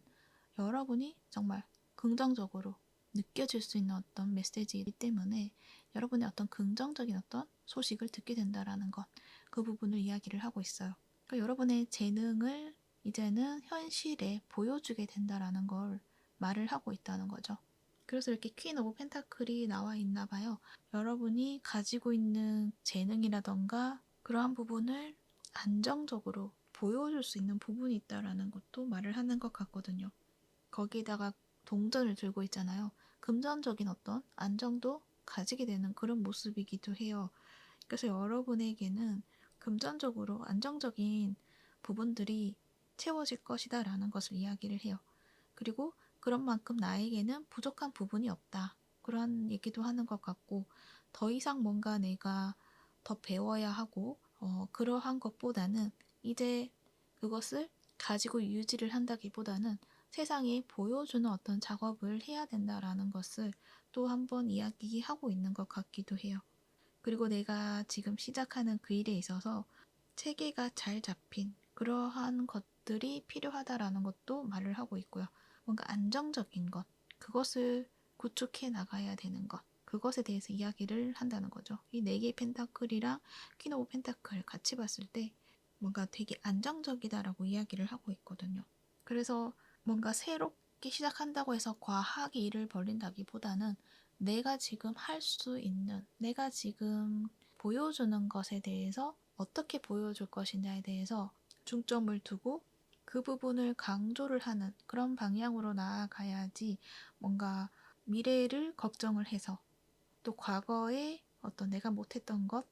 여러분이 정말 긍정적으로 느껴질 수 있는 어떤 메시지이기 때문에 여러분의 어떤 긍정적인 어떤 소식을 듣게 된다라는 것, 그 부분을 이야기를 하고 있어요. 그러니까 여러분의 재능을 이제는 현실에 보여주게 된다라는 걸 말을 하고 있다는 거죠. 그래서 이렇게 퀸 오브 펜타클이 나와 있나 봐요. 여러분이 가지고 있는 재능이라던가 그러한 부분을 안정적으로 보여줄 수 있는 부분이 있다라는 것도 말을 하는 것 같거든요. 거기에다가 동전을 들고 있잖아요. 금전적인 어떤 안정도 가지게 되는 그런 모습이기도 해요. 그래서 여러분에게는 금전적으로 안정적인 부분들이 채워질 것이다라는 것을 이야기를 해요. 그리고 그런 만큼 나에게는 부족한 부분이 없다. 그런 얘기도 하는 것 같고, 더 이상 뭔가 내가 더 배워야 하고, 그러한 것보다는 이제 그것을 가지고 유지를 한다기보다는 세상에 보여주는 어떤 작업을 해야 된다라는 것을 또 한 번 이야기하고 있는 것 같기도 해요. 그리고 내가 지금 시작하는 그 일에 있어서 체계가 잘 잡힌 그러한 것들이 필요하다라는 것도 말을 하고 있고요. 뭔가 안정적인 것, 그것을 구축해 나가야 되는 것, 그것에 대해서 이야기를 한다는 거죠. 이 네 개의 펜타클이랑 퀸 오브 펜타클 같이 봤을 때 뭔가 되게 안정적이다라고 이야기를 하고 있거든요. 그래서 뭔가 새롭게 시작한다고 해서 과하게 일을 벌린다기보다는 내가 지금 할 수 있는, 내가 지금 보여주는 것에 대해서 어떻게 보여줄 것이냐에 대해서 중점을 두고 그 부분을 강조를 하는 그런 방향으로 나아가야지 뭔가 미래를 걱정을 해서 또 과거에 어떤 내가 못했던 것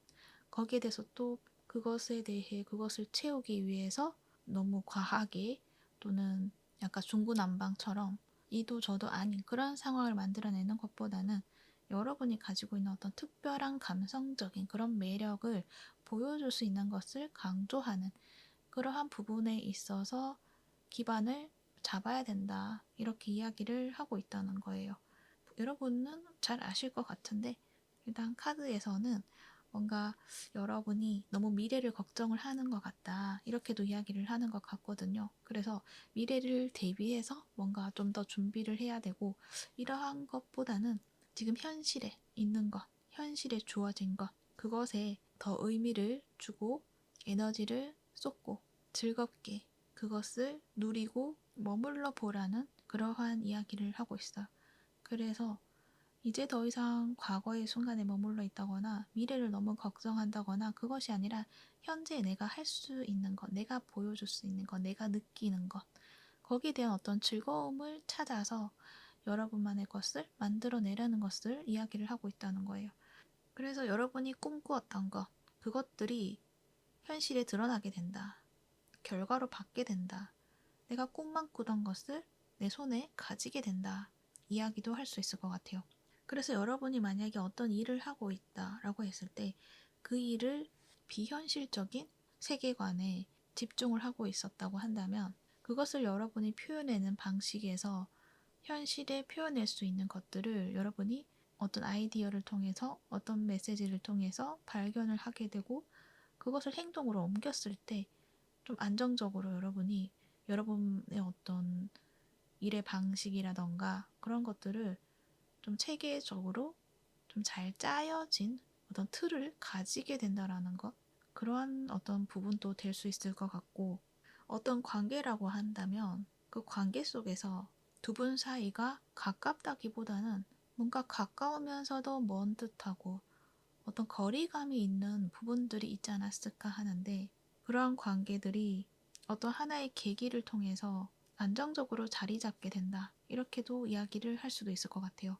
거기에 대해서 또 그것에 대해 그것을 채우기 위해서 너무 과하게 또는 약간 중구난방처럼 이도 저도 아닌 그런 상황을 만들어내는 것보다는 여러분이 가지고 있는 어떤 특별한 감성적인 그런 매력을 보여줄 수 있는 것을 강조하는 그러한 부분에 있어서 기반을 잡아야 된다. 이렇게 이야기를 하고 있다는 거예요. 여러분은 잘 아실 것 같은데 일단 카드에서는 뭔가 여러분이 너무 미래를 걱정을 하는 것 같다. 이렇게도 이야기를 하는 것 같거든요. 그래서 미래를 대비해서 뭔가 좀 더 준비를 해야 되고 이러한 것보다는 지금 현실에 있는 것, 현실에 주어진 것, 그것에 더 의미를 주고 에너지를 쏟고 즐겁게 그것을 누리고 머물러 보라는 그러한 이야기를 하고 있어요. 그래서 이제 더 이상 과거의 순간에 머물러 있다거나 미래를 너무 걱정한다거나 그것이 아니라 현재 내가 할 수 있는 것, 내가 보여줄 수 있는 것, 내가 느끼는 것, 거기에 대한 어떤 즐거움을 찾아서 여러분만의 것을 만들어내라는 것을 이야기를 하고 있다는 거예요. 그래서 여러분이 꿈꾸었던 것, 그것들이 현실에 드러나게 된다. 결과로 받게 된다. 내가 꿈만 꾸던 것을 내 손에 가지게 된다. 이야기도 할 수 있을 것 같아요. 그래서 여러분이 만약에 어떤 일을 하고 있다라고 했을 때 그 일을 비현실적인 세계관에 집중을 하고 있었다고 한다면 그것을 여러분이 표현하는 방식에서 현실에 표현할 수 있는 것들을 여러분이 어떤 아이디어를 통해서 어떤 메시지를 통해서 발견을 하게 되고 그것을 행동으로 옮겼을 때 좀 안정적으로 여러분이 여러분의 어떤 일의 방식이라던가 그런 것들을 좀 체계적으로 좀 잘 짜여진 어떤 틀을 가지게 된다라는 것 그러한 어떤 부분도 될 수 있을 것 같고 어떤 관계라고 한다면 그 관계 속에서 두 분 사이가 가깝다기보다는 뭔가 가까우면서도 먼 듯하고 어떤 거리감이 있는 부분들이 있지 않았을까 하는데 그러한 관계들이 어떤 하나의 계기를 통해서 안정적으로 자리 잡게 된다. 이렇게도 이야기를 할 수도 있을 것 같아요.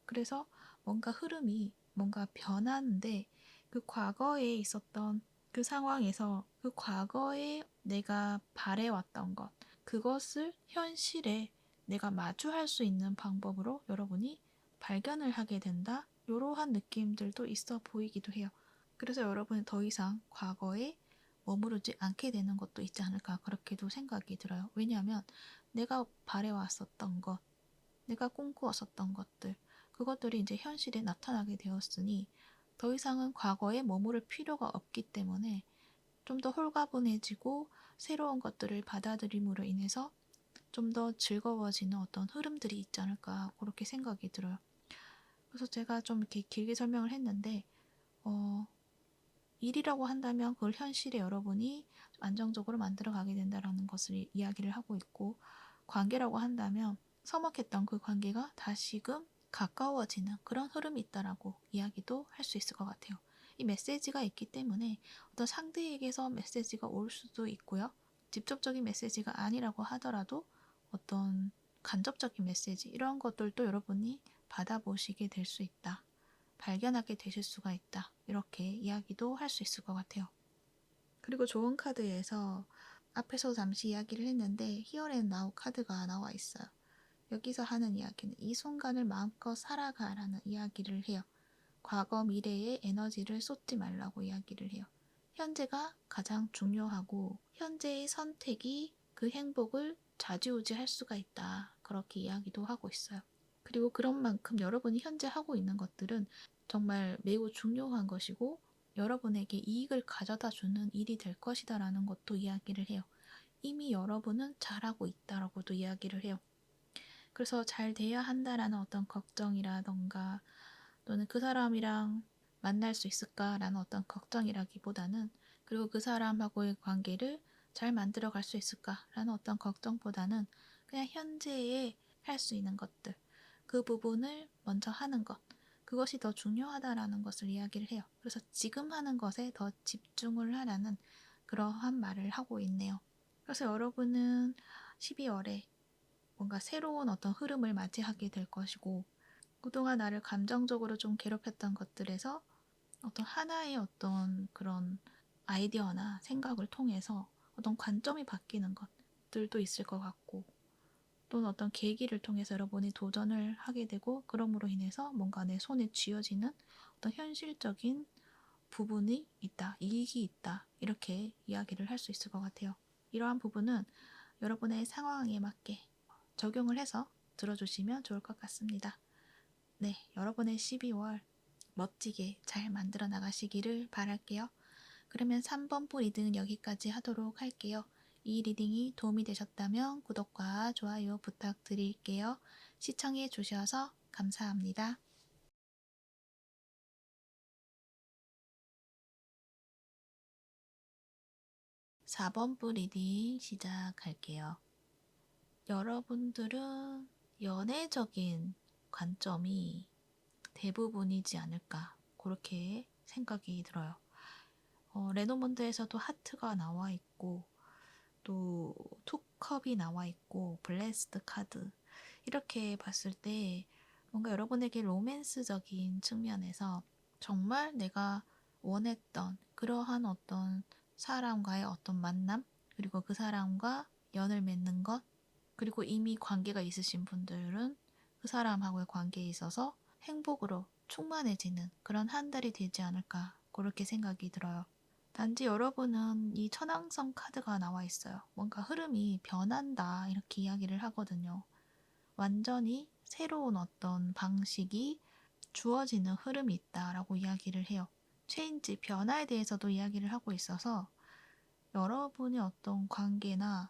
그래서 뭔가 흐름이 뭔가 변하는데 그 과거에 있었던 그 상황에서 그 과거에 내가 바래왔던 것, 그것을 현실에 내가 마주할 수 있는 방법으로 여러분이 발견을 하게 된다. 이러한 느낌들도 있어 보이기도 해요. 그래서 여러분은 더 이상 과거에 머무르지 않게 되는 것도 있지 않을까 그렇게도 생각이 들어요. 왜냐하면 내가 바래왔었던 것, 내가 꿈꾸었었던 것들, 그것들이 이제 현실에 나타나게 되었으니 더 이상은 과거에 머무를 필요가 없기 때문에 좀 더 홀가분해지고 새로운 것들을 받아들임으로 인해서 좀 더 즐거워지는 어떤 흐름들이 있지 않을까 그렇게 생각이 들어요. 그래서 제가 좀 이렇게 길게 설명을 했는데 일이라고 한다면 그걸 현실에 여러분이 안정적으로 만들어 가게 된다라는 것을 이야기를 하고 있고 관계라고 한다면 서먹했던 그 관계가 다시금 가까워지는 그런 흐름이 있다라고 이야기도 할 수 있을 것 같아요. 이 메시지가 있기 때문에 어떤 상대에게서 메시지가 올 수도 있고요. 직접적인 메시지가 아니라고 하더라도 어떤 간접적인 메시지 이런 것들도 여러분이 받아보시게 될 수 있다. 발견하게 되실 수가 있다. 이렇게 이야기도 할 수 있을 것 같아요. 그리고 좋은 카드에서 앞에서 잠시 이야기를 했는데 Here and Now 카드가 나와 있어요. 여기서 하는 이야기는 이 순간을 마음껏 살아가라는 이야기를 해요. 과거, 미래에 에너지를 쏟지 말라고 이야기를 해요. 현재가 가장 중요하고 현재의 선택이 그 행복을 좌지우지할 수가 있다. 그렇게 이야기도 하고 있어요. 그리고 그런 만큼 여러분이 현재 하고 있는 것들은 정말 매우 중요한 것이고 여러분에게 이익을 가져다 주는 일이 될 것이다 라는 것도 이야기를 해요. 이미 여러분은 잘하고 있다라고도 이야기를 해요. 그래서 잘 돼야 한다라는 어떤 걱정이라던가 또는 그 사람이랑 만날 수 있을까라는 어떤 걱정이라기보다는 그리고 그 사람하고의 관계를 잘 만들어 갈 수 있을까라는 어떤 걱정보다는 그냥 현재에 할 수 있는 것들 그 부분을 먼저 하는 것 그것이 더 중요하다라는 것을 이야기를 해요. 그래서 지금 하는 것에 더 집중을 하라는 그러한 말을 하고 있네요. 그래서 여러분은 12월에 뭔가 새로운 어떤 흐름을 맞이하게 될 것이고 그동안 나를 감정적으로 좀 괴롭혔던 것들에서 어떤 하나의 어떤 그런 아이디어나 생각을 통해서 어떤 관점이 바뀌는 것들도 있을 것 같고 또는 어떤 계기를 통해서 여러분이 도전을 하게 되고 그럼으로 인해서 뭔가 내 손에 쥐어지는 어떤 현실적인 부분이 있다, 이익이 있다 이렇게 이야기를 할 수 있을 것 같아요. 이러한 부분은 여러분의 상황에 맞게 적용을 해서 들어주시면 좋을 것 같습니다. 네, 여러분의 12월 멋지게 잘 만들어 나가시기를 바랄게요. 그러면 3번 부 리딩은 여기까지 하도록 할게요. 이 리딩이 도움이 되셨다면 구독과 좋아요 부탁드릴게요. 시청해 주셔서 감사합니다. 4번 부 리딩 시작할게요. 여러분들은 연애적인 관점이 대부분이지 않을까 그렇게 생각이 들어요. 레노먼드에서도 하트가 나와 있고 또 투컵이 나와 있고 블레스드 카드 이렇게 봤을 때 뭔가 여러분에게 로맨스적인 측면에서 정말 내가 원했던 그러한 어떤 사람과의 어떤 만남 그리고 그 사람과 연을 맺는 것 그리고 이미 관계가 있으신 분들은 그 사람하고의 관계에 있어서 행복으로 충만해지는 그런 한 달이 되지 않을까 그렇게 생각이 들어요. 단지 여러분은 이 천왕성 카드가 나와 있어요. 뭔가 흐름이 변한다 이렇게 이야기를 하거든요. 완전히 새로운 어떤 방식이 주어지는 흐름이 있다라고 이야기를 해요. 체인지, 변화에 대해서도 이야기를 하고 있어서 여러분의 어떤 관계나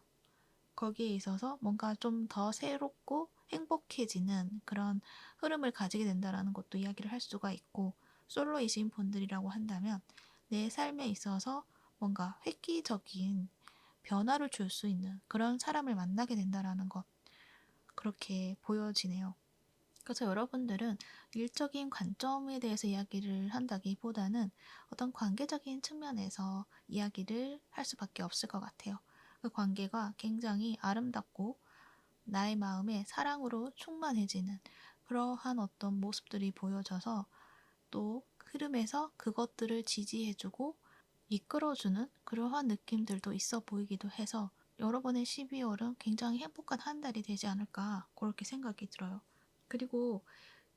거기에 있어서 뭔가 좀 더 새롭고 행복해지는 그런 흐름을 가지게 된다라는 것도 이야기를 할 수가 있고 솔로이신 분들이라고 한다면 내 삶에 있어서 뭔가 획기적인 변화를 줄 수 있는 그런 사람을 만나게 된다라는 것 그렇게 보여지네요. 그래서 여러분들은 일적인 관점에 대해서 이야기를 한다기보다는 어떤 관계적인 측면에서 이야기를 할 수밖에 없을 것 같아요. 그 관계가 굉장히 아름답고 나의 마음에 사랑으로 충만해지는 그러한 어떤 모습들이 보여져서 또 흐름에서 그것들을 지지해주고 이끌어주는 그러한 느낌들도 있어 보이기도 해서 여러분의 12월은 굉장히 행복한 한 달이 되지 않을까 그렇게 생각이 들어요. 그리고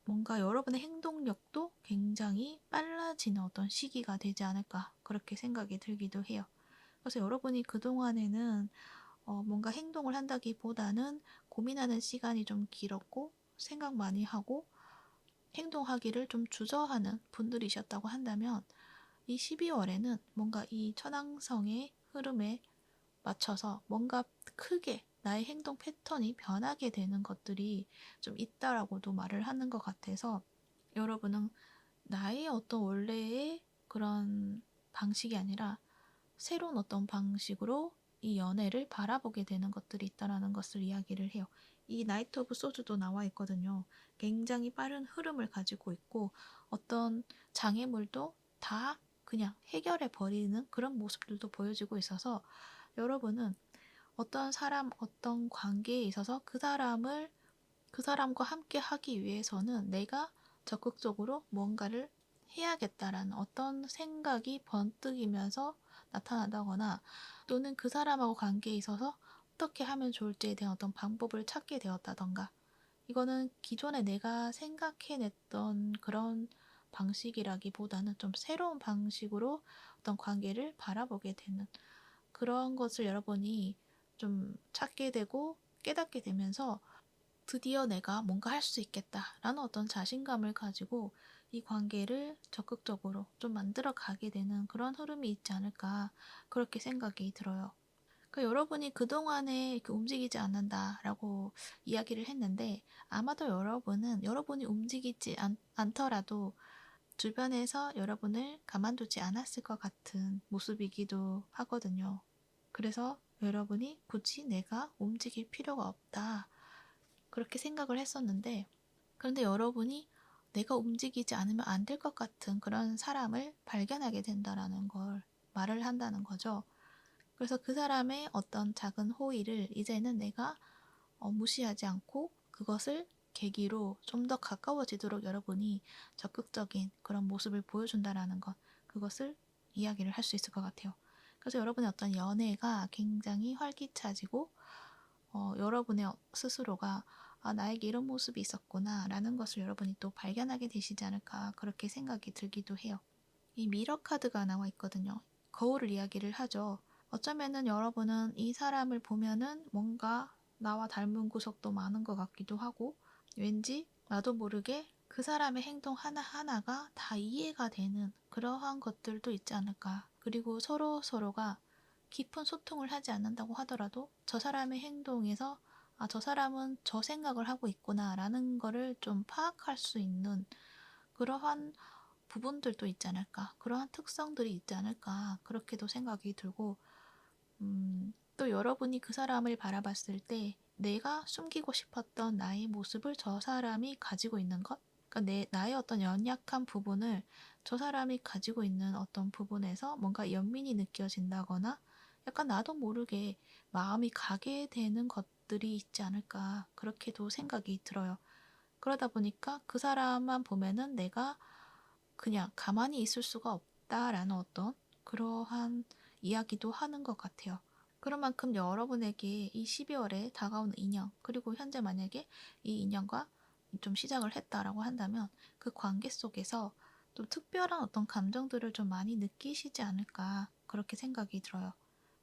뭔가 여러분의 행동력도 굉장히 빨라지는 어떤 시기가 되지 않을까 그렇게 생각이 들기도 해요. 그래서 여러분이 그동안에는 뭔가 행동을 한다기보다는 고민하는 시간이 좀 길었고 생각 많이 하고 행동하기를 좀 주저하는 분들이셨다고 한다면 이 12월에는 뭔가 이 천왕성의 흐름에 맞춰서 뭔가 크게 나의 행동 패턴이 변하게 되는 것들이 좀 있다라고도 말을 하는 것 같아서 여러분은 나의 어떤 원래의 그런 방식이 아니라 새로운 어떤 방식으로 이 연애를 바라보게 되는 것들이 있다라는 것을 이야기를 해요. 이 나이트 오브 소주도 나와 있거든요. 굉장히 빠른 흐름을 가지고 있고 어떤 장애물도 다 그냥 해결해 버리는 그런 모습들도 보여지고 있어서 여러분은 어떤 사람, 어떤 관계에 있어서 그 사람과 함께 하기 위해서는 내가 적극적으로 뭔가를 해야겠다라는 어떤 생각이 번뜩이면서 나타난다거나 또는 그 사람하고 관계에 있어서 어떻게 하면 좋을지에 대한 어떤 방법을 찾게 되었다던가 이거는 기존에 내가 생각해냈던 그런 방식이라기보다는 좀 새로운 방식으로 어떤 관계를 바라보게 되는 그런 것을 여러분이 좀 찾게 되고 깨닫게 되면서 드디어 내가 뭔가 할 수 있겠다라는 어떤 자신감을 가지고 이 관계를 적극적으로 좀 만들어 가게 되는 그런 흐름이 있지 않을까 그렇게 생각이 들어요. 그러니까 여러분이 그동안에 이렇게 움직이지 않는다라고 이야기를 했는데 아마도 여러분은 여러분이 움직이지 않더라도 주변에서 여러분을 가만두지 않았을 것 같은 모습이기도 하거든요. 그래서 여러분이 굳이 내가 움직일 필요가 없다. 그렇게 생각을 했었는데 그런데 여러분이 내가 움직이지 않으면 안 될 것 같은 그런 사람을 발견하게 된다라는 걸 말을 한다는 거죠. 그래서 그 사람의 어떤 작은 호의를 이제는 내가 무시하지 않고 그것을 계기로 좀 더 가까워지도록 여러분이 적극적인 그런 모습을 보여준다라는 것, 그것을 이야기를 할 수 있을 것 같아요. 그래서 여러분의 어떤 연애가 굉장히 활기차지고 여러분의 스스로가 아, 나에게 이런 모습이 있었구나 라는 것을 여러분이 또 발견하게 되시지 않을까 그렇게 생각이 들기도 해요. 이 미러 카드가 나와 있거든요. 거울을 이야기를 하죠. 어쩌면은 여러분은 이 사람을 보면은 뭔가 나와 닮은 구석도 많은 것 같기도 하고 왠지 나도 모르게 그 사람의 행동 하나하나가 다 이해가 되는 그러한 것들도 있지 않을까. 그리고 서로가 깊은 소통을 하지 않는다고 하더라도 저 사람의 행동에서 아, 저 사람은 저 생각을 하고 있구나라는 거를 좀 파악할 수 있는 그러한 부분들도 있지 않을까. 그러한 특성들이 있지 않을까. 그렇게도 생각이 들고, 또 여러분이 그 사람을 바라봤을 때 내가 숨기고 싶었던 나의 모습을 저 사람이 가지고 있는 것? 그러니까 나의 어떤 연약한 부분을 저 사람이 가지고 있는 어떤 부분에서 뭔가 연민이 느껴진다거나 약간 나도 모르게 마음이 가게 되는 것들이 있지 않을까. 그렇게도 생각이 들어요. 그러다 보니까 그 사람만 보면은 내가 그냥 가만히 있을 수가 없다라는 어떤 그러한 이야기도 하는 것 같아요. 그런 만큼 여러분에게 이 12월에 다가오는 인연, 그리고 현재 만약에 이 인연과 좀 시작을 했다라고 한다면 그 관계 속에서 좀 특별한 어떤 감정들을 좀 많이 느끼시지 않을까 그렇게 생각이 들어요.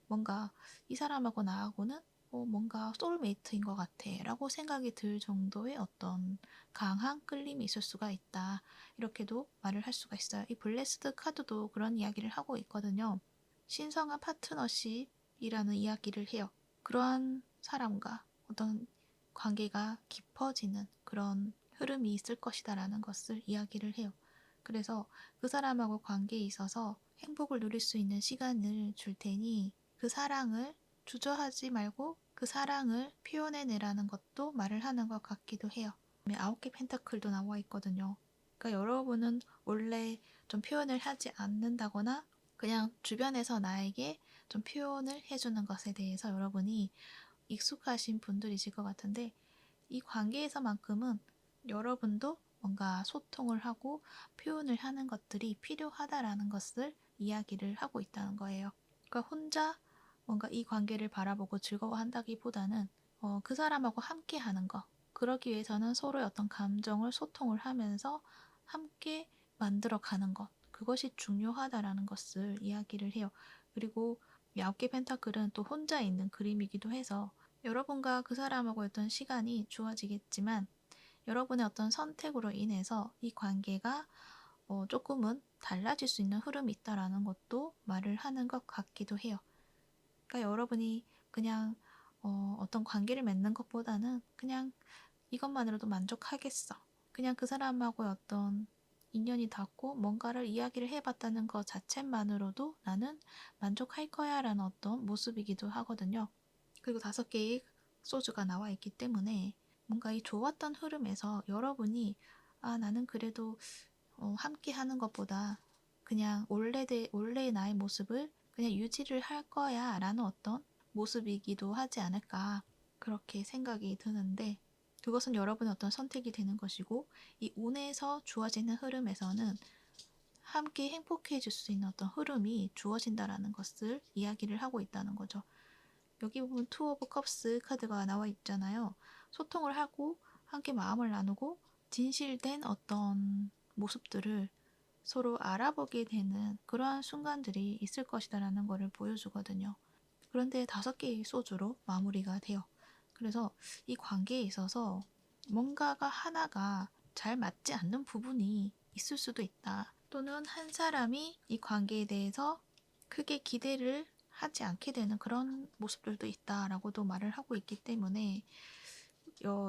뭔가 이 사람하고 나하고는 뭔가 소울메이트인 것 같아 라고 생각이 들 정도의 어떤 강한 끌림이 있을 수가 있다. 이렇게도 말을 할 수가 있어요. 이 블레스드 카드도 그런 이야기를 하고 있거든요. 신성한 파트너십이라는 이야기를 해요. 그러한 사람과 어떤 관계가 깊어지는 그런 흐름이 있을 것이다라는 것을 이야기를 해요. 그래서 그 사람하고 관계에 있어서 행복을 누릴 수 있는 시간을 줄 테니 그 사랑을 주저하지 말고 그 사랑을 표현해내라는 것도 말을 하는 것 같기도 해요. 9개 펜타클도 나와 있거든요. 그러니까 여러분은 원래 좀 표현을 하지 않는다거나 그냥 주변에서 나에게 좀 표현을 해주는 것에 대해서 여러분이 익숙하신 분들이실 것 같은데 이 관계에서만큼은 여러분도 뭔가 소통을 하고 표현을 하는 것들이 필요하다라는 것을 이야기를 하고 있다는 거예요. 그러니까 혼자 뭔가 이 관계를 바라보고 즐거워한다기보다는 그 사람하고 함께 하는 거. 그러기 위해서는 서로의 어떤 감정을 소통을 하면서 함께 만들어 가는 것. 그것이 중요하다라는 것을 이야기를 해요. 그리고 이 9개 펜타클은 또 혼자 있는 그림이기도 해서 여러분과 그 사람하고 어떤 시간이 주어지겠지만 여러분의 어떤 선택으로 인해서 이 관계가 조금은 달라질 수 있는 흐름이 있다라는 것도 말을 하는 것 같기도 해요. 그러니까 여러분이 그냥 어떤 관계를 맺는 것보다는 그냥 이것만으로도 만족하겠어. 그냥 그 사람하고의 어떤 인연이 닿고 뭔가를 이야기를 해봤다는 것 자체만으로도 나는 만족할 거야 라는 어떤 모습이기도 하거든요. 그리고 5개의 소주가 나와 있기 때문에 뭔가 이 좋았던 흐름에서 여러분이 나는 그래도 함께 하는 것보다 그냥 원래의 나의 모습을 그냥 유지를 할 거야 라는 어떤 모습이기도 하지 않을까 그렇게 생각이 드는데 그것은 여러분의 어떤 선택이 되는 것이고 이 운에서 주어지는 흐름에서는 함께 행복해질 수 있는 어떤 흐름이 주어진다라는 것을 이야기를 하고 있다는 거죠. 여기 보면 투 오브 컵스 카드가 나와 있잖아요. 소통을 하고 함께 마음을 나누고 진실된 어떤 모습들을 서로 알아보게 되는 그러한 순간들이 있을 것이다라는 것을 보여주거든요. 그런데 5개의 소주로 마무리가 돼요. 그래서 이 관계에 있어서 뭔가가 하나가 잘 맞지 않는 부분이 있을 수도 있다. 또는 한 사람이 이 관계에 대해서 크게 기대를 하지 않게 되는 그런 모습들도 있다라고도 말을 하고 있기 때문에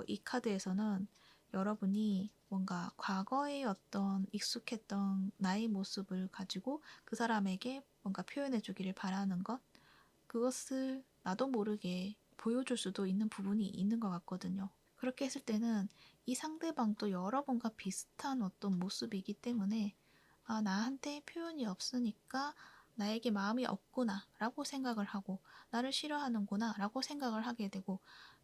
이 카드에서는 여러분이 뭔가 과거의 어떤 익숙했던 나의 모습을 가지고 그 사람에게 뭔가 표현해 주기를 바라는 것 그것을 나도 모르게 보여줄 수도 있는 부분이 있는 것 같거든요. 그렇게 했을 때는 이 상대방도 여러분과 비슷한 어떤 모습이기 때문에 나한테 표현이 없으니까 나에게 마음이 없구나 라고 생각을 하고 나를 싫어하는구나 라고 생각을 하게 되고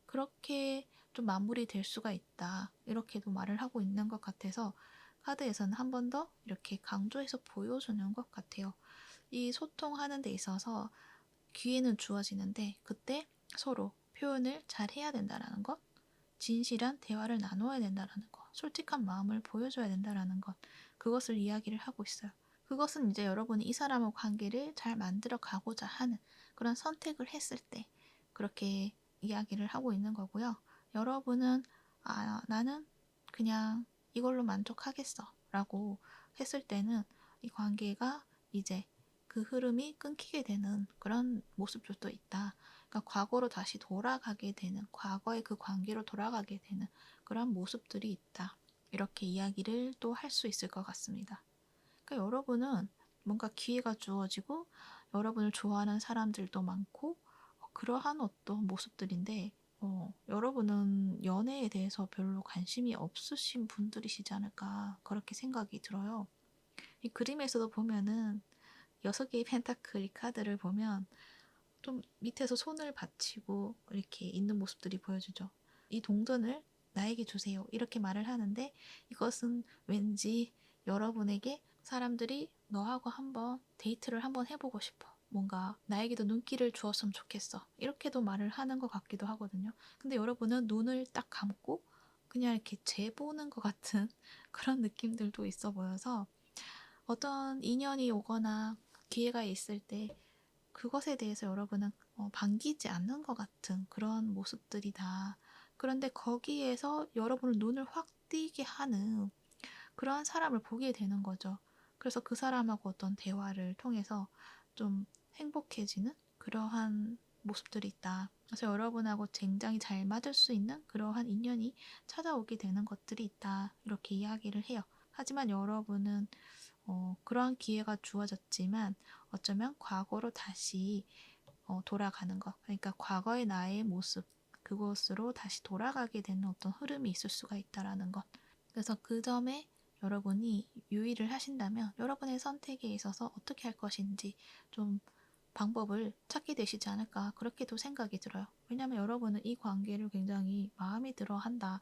그렇게 좀 마무리될 수가 있다 이렇게도 말을 하고 있는 것 같아서 카드에서는 한 번 더 이렇게 강조해서 보여주는 것 같아요. 이 소통하는 데 있어서 기회는 주어지는데 그때 서로 표현을 잘 해야 된다라는 것, 진실한 대화를 나눠야 된다라는 것, 솔직한 마음을 보여줘야 된다라는 것, 그것을 이야기를 하고 있어요. 그것은 이제 여러분이 이 사람의 관계를 잘 만들어 가고자 하는 그런 선택을 했을 때 그렇게 이야기를 하고 있는 거고요. 여러분은 나는 그냥 이걸로 만족하겠어 라고 했을 때는 이 관계가 이제 그 흐름이 끊기게 되는 그런 모습들도 있다. 그러니까 과거로 다시 돌아가게 되는, 과거의 그 관계로 돌아가게 되는 그런 모습들이 있다. 이렇게 이야기를 또 할 수 있을 것 같습니다. 그러니까 여러분은 뭔가 기회가 주어지고 여러분을 좋아하는 사람들도 많고 그러한 어떤 모습들인데 여러분은 연애에 대해서 별로 관심이 없으신 분들이시지 않을까 그렇게 생각이 들어요. 이 그림에서도 보면은 6개의 펜타클 카드를 보면 좀 밑에서 손을 받치고 이렇게 있는 모습들이 보여주죠. 이 동전을 나에게 주세요. 이렇게 말을 하는데 이것은 왠지 여러분에게 사람들이 너하고 한번 데이트를 한번 해보고 싶어. 뭔가 나에게도 눈길을 주었으면 좋겠어. 이렇게도 말을 하는 것 같기도 하거든요. 근데 여러분은 눈을 딱 감고 그냥 이렇게 재보는 것 같은 그런 느낌들도 있어 보여서 어떤 인연이 오거나 기회가 있을 때 그것에 대해서 여러분은 반기지 않는 것 같은 그런 모습들이다. 그런데 거기에서 여러분의 눈을 확 띄게 하는 그러한 사람을 보게 되는 거죠. 그래서 그 사람하고 어떤 대화를 통해서 좀 행복해지는 그러한 모습들이 있다. 그래서 여러분하고 굉장히 잘 맞을 수 있는 그러한 인연이 찾아오게 되는 것들이 있다. 이렇게 이야기를 해요. 하지만 여러분은 그러한 기회가 주어졌지만 어쩌면 과거로 다시 돌아가는 것. 그러니까 과거의 나의 모습, 그곳으로 다시 돌아가게 되는 어떤 흐름이 있을 수가 있다라는 것. 그래서 그 점에 여러분이 유의를 하신다면 여러분의 선택에 있어서 어떻게 할 것인지 좀 방법을 찾게 되시지 않을까 그렇게도 생각이 들어요. 왜냐하면 여러분은 이 관계를 굉장히 마음에 들어 한다.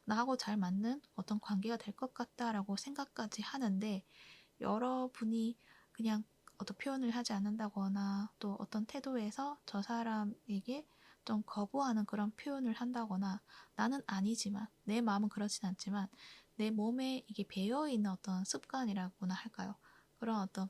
나하고 잘 맞는 어떤 관계가 될 것 같다라고 생각까지 하는데 여러분이 그냥 어떤 표현을 하지 않는다거나 또 어떤 태도에서 저 사람에게 좀 거부하는 그런 표현을 한다거나 나는 아니지만 내 마음은 그렇진 않지만 내 몸에 이게 배어있는 어떤 습관이라고나 할까요? 그런 어떤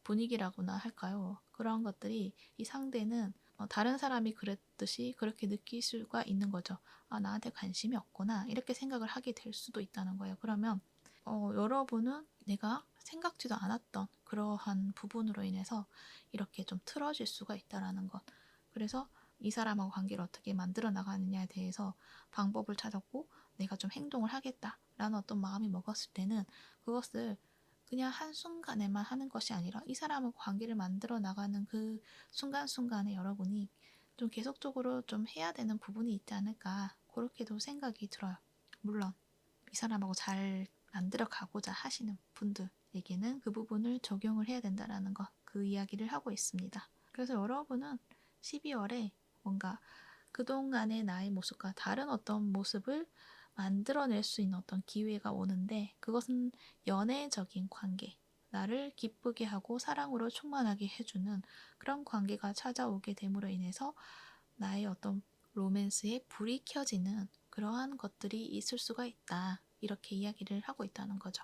분위기라고나 할까요? 그런 것들이 이 상대는 다른 사람이 그랬듯이 그렇게 느낄 수가 있는 거죠. 나한테 관심이 없구나 이렇게 생각을 하게 될 수도 있다는 거예요. 그러면 여러분은 내가 생각지도 않았던 그러한 부분으로 인해서 이렇게 좀 틀어질 수가 있다라는 것. 그래서 이 사람하고 관계를 어떻게 만들어 나가느냐에 대해서 방법을 찾았고 내가 좀 행동을 하겠다라는 어떤 마음이 먹었을 때는 그것을 그냥 한순간에만 하는 것이 아니라 이 사람과 관계를 만들어 나가는 그 순간순간에 여러분이 좀 계속적으로 좀 해야 되는 부분이 있지 않을까 그렇게도 생각이 들어요. 물론 이 사람하고 잘 만들어 가고자 하시는 분들에게는 그 부분을 적용을 해야 된다라는 것, 그 이야기를 하고 있습니다. 그래서 여러분은 12월에 뭔가 그동안의 나의 모습과 다른 어떤 모습을 만들어낼 수 있는 어떤 기회가 오는데 그것은 연애적인 관계, 나를 기쁘게 하고 사랑으로 충만하게 해주는 그런 관계가 찾아오게 됨으로 인해서 나의 어떤 로맨스에 불이 켜지는 그러한 것들이 있을 수가 있다. 이렇게 이야기를 하고 있다는 거죠.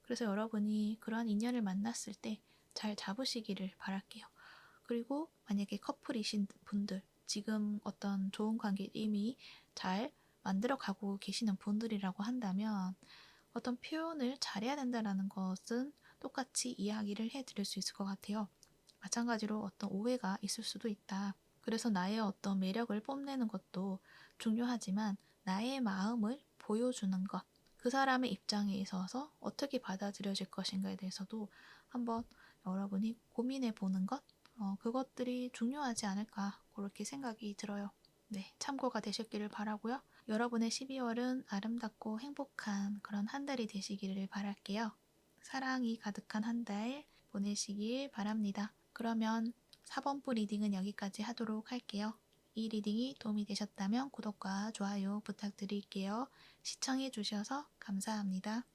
그래서 여러분이 그러한 인연을 만났을 때 잘 잡으시기를 바랄게요. 그리고 만약에 커플이신 분들, 지금 어떤 좋은 관계를 이미 잘 만들어 가고 계시는 분들이라고 한다면 어떤 표현을 잘해야 된다는 것은 똑같이 이야기를 해드릴 수 있을 것 같아요. 마찬가지로 어떤 오해가 있을 수도 있다. 그래서 나의 어떤 매력을 뽐내는 것도 중요하지만 나의 마음을 보여주는 것, 그 사람의 입장에 있어서 어떻게 받아들여질 것인가에 대해서도 한번 여러분이 고민해 보는 것, 그것들이 중요하지 않을까 그렇게 생각이 들어요. 네, 참고가 되셨기를 바라고요. 여러분의 12월은 아름답고 행복한 그런 한 달이 되시기를 바랄게요. 사랑이 가득한 한 달 보내시길 바랍니다. 그러면 4번부 리딩은 여기까지 하도록 할게요. 이 리딩이 도움이 되셨다면 구독과 좋아요 부탁드릴게요. 시청해 주셔서 감사합니다.